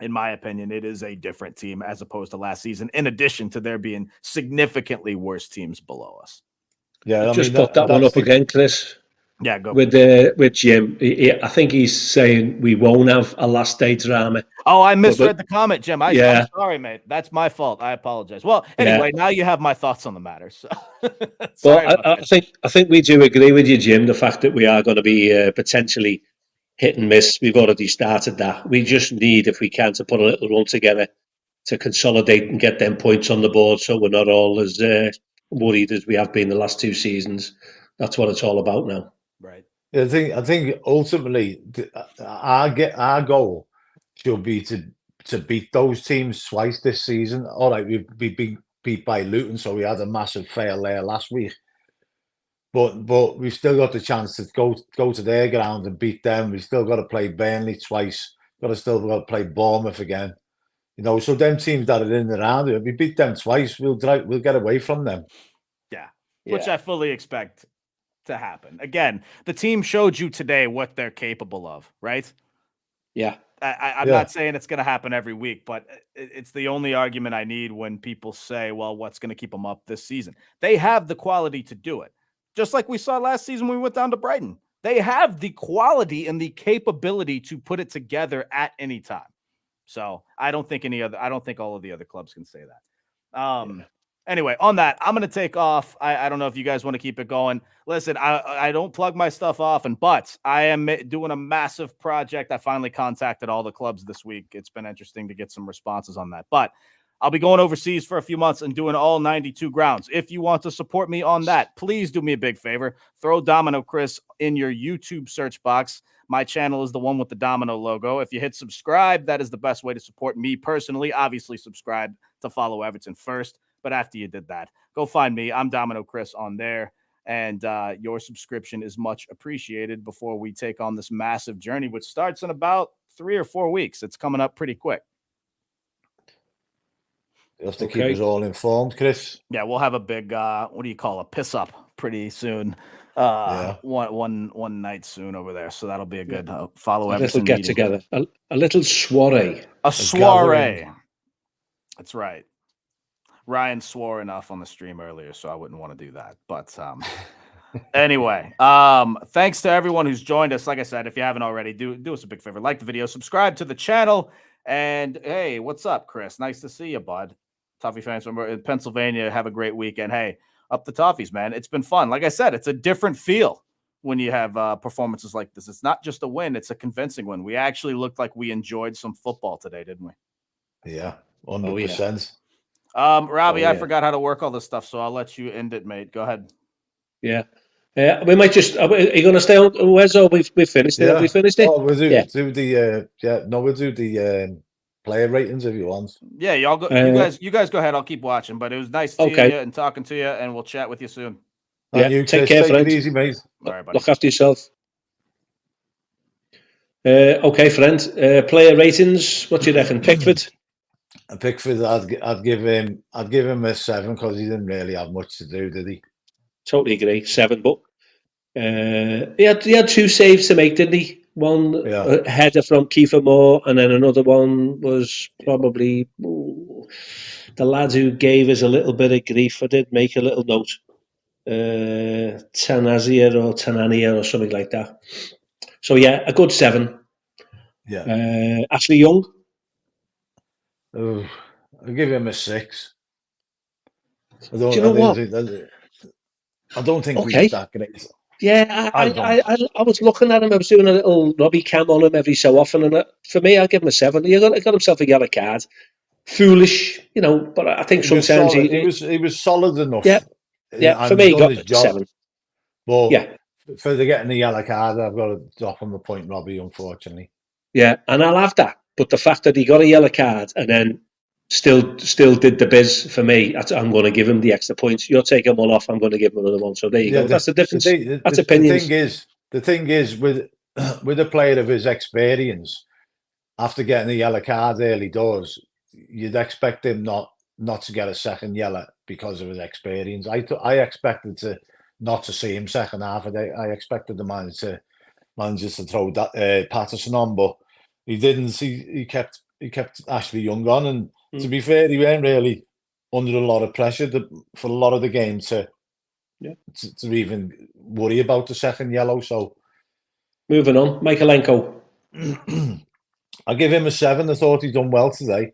in my opinion, it is a different team as opposed to last season, in addition to there being significantly worse teams below us. Yeah, I just put that one up again, Chris. Yeah, go with Jim. I think he's saying we won't have a last day drama. Oh, I misread the comment, Jim. I'm sorry, mate. That's my fault. I apologize. Well, anyway, now you have my thoughts on the matter. So, I think we do agree with you, Jim. The fact that we are going to be potentially hit and miss. We've already started that. We just need, if we can, to put a little run together to consolidate and get them points on the board, so we're not all as worried as we have been the last 2 seasons. That's what it's all about now. Right. I think ultimately our goal should be to beat those teams twice this season. All right, we've been beat by Luton, so we had a massive fail there last week. But we've still got the chance to go to their ground and beat them. We've still got to play Burnley twice. Got to play Bournemouth again. You know, so them teams that are in the round, if we beat them twice, we'll get away from them. Yeah, which I fully expect to happen. Again, the team showed you today what they're capable of, right? Yeah. I'm not saying it's going to happen every week, but it's the only argument I need when people say, well, what's going to keep them up this season? They have the quality to do it. Just like we saw last season when we went down to Brighton. They have the quality and the capability to put it together at any time. So I don't think all of the other clubs can say that. Anyway, on that, I'm going to take off. I don't know if you guys want to keep it going. Listen, I don't plug my stuff often, but I am doing a massive project. I finally contacted all the clubs this week. It's been interesting to get some responses on that. But I'll be going overseas for a few months and doing all 92 grounds. If you want to support me on that, please do me a big favor. Throw Domino Chris in your YouTube search box. My channel is the one with the domino logo. If you hit subscribe, that is the best way to support me personally. Obviously, subscribe to follow Everton first. But after you did that, go find me. I'm Domino Chris on there. And your subscription is much appreciated before we take on this massive journey, which starts in about 3 or 4 weeks. It's coming up pretty quick. You have to keep us all informed, Chris. Yeah, we'll have a big, what do you call a piss up pretty soon. One night soon over there. So that'll be a good follow. A little get together, a little soiree. A soiree. That's right. Ryan swore enough on the stream earlier, so I wouldn't want to do that. But anyway, thanks to everyone who's joined us. Like I said, if you haven't already, do us a big favor. Like the video, subscribe to the channel. And hey, what's up, Chris? Nice to see you, bud. Toffee fans from Pennsylvania, have a great weekend. Hey, up the Toffees, man. It's been fun. Like I said, it's a different feel when you have performances like this. It's not just a win. It's a convincing win. We actually looked like we enjoyed some football today, didn't we? Yeah, 100%. Robbie, I forgot how to work all this stuff, so I'll let you end it, mate. Go ahead. Yeah. We might just. Are you going to stay on? Where's all? We've finished it. Yeah. Have we finished it? Oh, we'll do the player ratings if you want. Yeah, y'all go. You guys go ahead. I'll keep watching. But it was nice seeing you and talking to you, and we'll chat with you soon. Yeah, you take care, friend. Take it easy, mate. All right, buddy. Look after yourself. Okay, friend. Player ratings. What do you reckon, Pickford? Pickford, I'd give him a 7 because he didn't really have much to do, did he? Totally agree, 7. But he had 2 saves to make, didn't he? One header from Kiefer Moore, and then another one was probably the lad who gave us a little bit of grief. I did make a little note, Tanania or something like that. So yeah, a good 7. Yeah. Ashley Young. I'll give him a 6. Do you know what? I don't think we're that great. Yeah, I was looking at him. I was doing a little Robbie cam on him every so often, and for me, I'd give him a 7. He got himself a yellow card foolish, you know. But I think He was sometimes solid. He was solid enough. yeah, yeah. For And me, he's he done got his job. 7. But Yeah, for the getting the yellow card, I've got to drop him a point, Robbie, unfortunately. yeah, and I'll have that. But the fact that he got a yellow card and then still did the biz for me, I'm going to give him the extra points. You're taking one off, I'm going to give him another one. So there you go. That's the difference. That's opinions. The thing is with with a player of his experience, after getting a yellow card early doors, you'd expect him not to get a second yellow because of his experience. I expected not to see him second half. I expected the managers to throw that Patterson on, but he didn't. He kept Ashley Young on, and to be fair, he weren't really under a lot of pressure for a lot of the game to even worry about the second yellow. So moving on, Michaelenko. I give him a 7. I thought he done well today.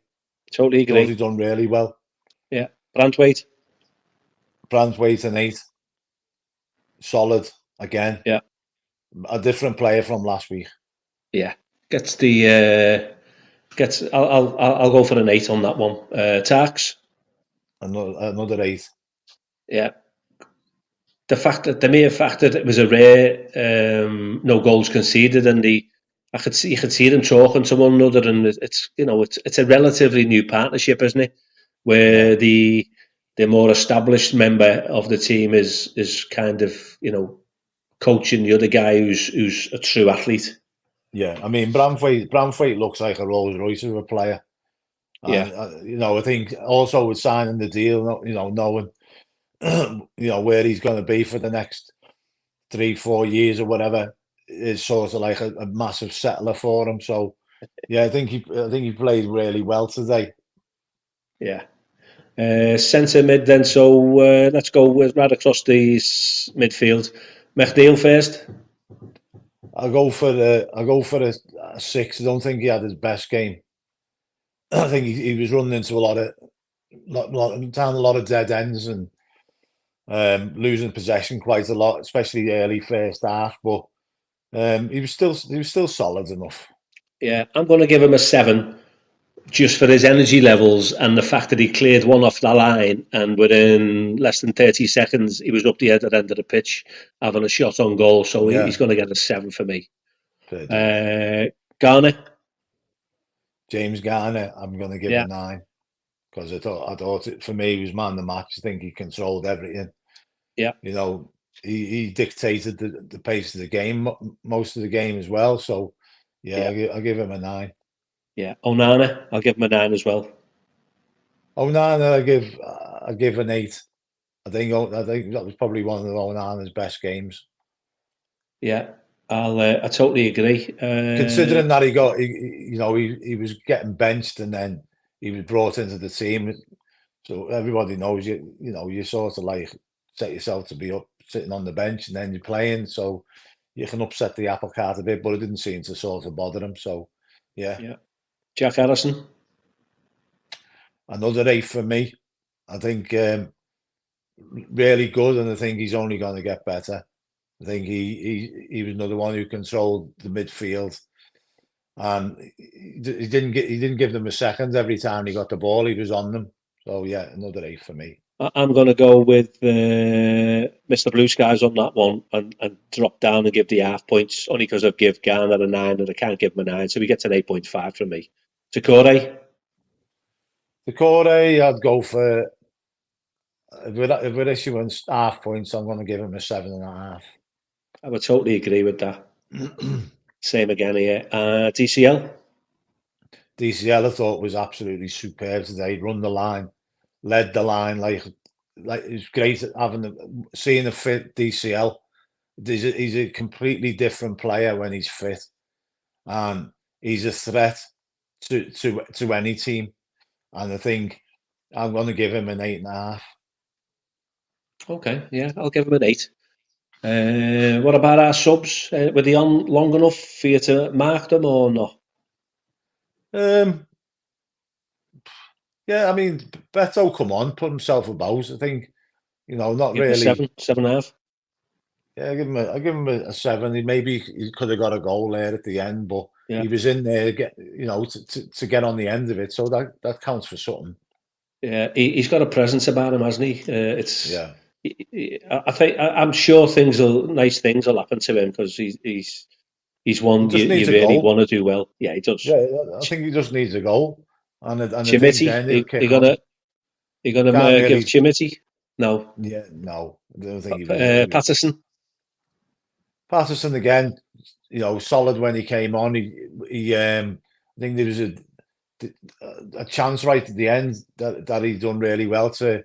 Totally agree. Thought he done really well. Yeah, Brandwaite an 8. Solid again. Yeah, a different player from last week. Yeah, gets the gets. I'll go for an 8 on that one. Tax. Another 8. Yeah. The mere fact that it was a rare no goals conceded, and you could see them talking to one another, and it's a relatively new partnership, isn't it? Where the more established member of the team is kind of coaching the other guy who's a true athlete. Yeah, I mean Brandwaite looks like a Rolls Royce of a player. And, I think also with signing the deal, knowing where he's going to be for the next 3-4 years or whatever, is sort of like a massive settler for him. So yeah, I think he played really well today. Yeah. Centre mid then, so let's go with right across the midfield. McNeil first. I'll go for a 6. I don't think he had his best game. I think he was running into a lot of dead ends and losing possession quite a lot, especially early first half. But he was still solid enough. Yeah, I'm going to give him a 7, just for his energy levels and the fact that he cleared one off the line, and within less than 30 seconds he was up the other end of the pitch having a shot on goal. So he's going to get a 7 for me. Garner. James Garner, I'm going to give a 9, because I thought for me he was man of the match. I think he controlled everything. Yeah, he dictated the pace of the game most of the game as well. So I'll give him a 9. Yeah, Onana, I'll give him a 9 as well. Onana, I give an 8. I think that was probably one of Onana's best games. Yeah, I totally agree. Considering that he was getting benched and then he was brought into the team, so everybody knows you sort of like set yourself to be up sitting on the bench and then you're playing, so you can upset the apple cart a bit, but it didn't seem to sort of bother him. So yeah. Jack Harrison, another 8 for me. I think really good, and I think he's only going to get better. I think he was another one who controlled the midfield, and he didn't give them a second every time he got the ball. He was on them. So yeah, another 8 for me. I'm going to go with Mr. Blue Skies on that one, and drop down and give the half points, only because I've give Garner a 9 and I can't give him a 9, so he gets an 8.5 from me. Takore, I'd go for, if we're issuing half points, I'm going to give him a 7.5. I would totally agree with that. Same again here. DCL, I thought was absolutely superb today. Run the line, led the line, like it was great seeing a fit DCL. He's a completely different player when he's fit, and he's a threat to any team. And I think I'm going to give him an 8.5. Okay, yeah, I'll give him an 8. What about our subs? Were they on long enough for you to mark them or not? Yeah, I mean, Beto, come on, put himself about. I think, not give really. 7.5. Yeah, I give him a 7. He could have got a goal there at the end, but he was in there, to get on the end of it. So that counts for something. Yeah, he's got a presence about him, hasn't he? Yeah. I'm sure nice things will happen to him because he's one He just needs you a really goal. want to do well. Yeah, he does. Yeah, I think he just needs a goal, and I think Chimity, then he'll kick you gonna Can't give really- Chimity? No. Yeah, no, I don't think he will. Patterson. Patterson again, solid when he came on. I think there was a chance right at the end that he done really well to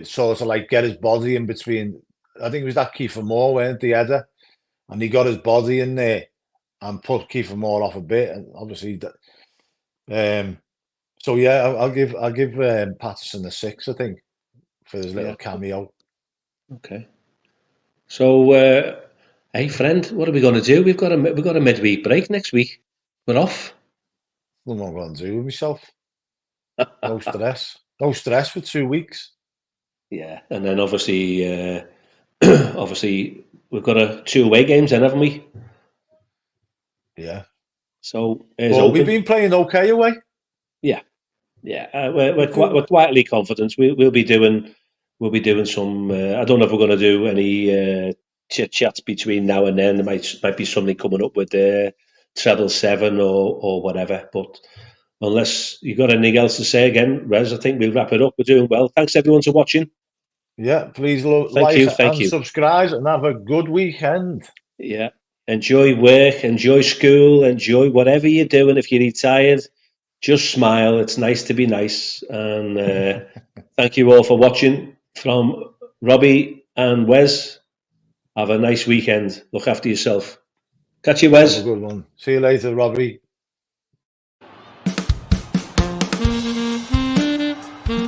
sort of like get his body in between. I think it was that Kiefer Moore, weren't the header, and he got his body in there and put Kiefer Moore off a bit, and obviously that. So yeah, I'll give Patterson a 6, I think, for his little cameo. Okay. So, hey friend, what are we going to do? We've got a midweek break next week. We're off. What am I going to do with myself? No stress. No stress for 2 weeks. Yeah, and then obviously, obviously we've got 2 away games then, haven't we? Yeah. So we've been playing okay away. Yeah. We're quietly confident. We'll be doing some. I don't know if we're going to do any chit chats between now and then. There might be something coming up with treble 7 or whatever. But unless you got anything else to say again, Rez, I think we'll wrap it up. We're doing well. Thanks everyone for watching. Yeah, please like and subscribe and have a good weekend. Yeah. Enjoy work, enjoy school, enjoy whatever you're doing. If you're retired, just smile. It's nice to be nice. And thank you all for watching. From Robbie and Wes, have a nice weekend. Look after yourself. Catch you, Wes. Have a good one. See you later, Robbie.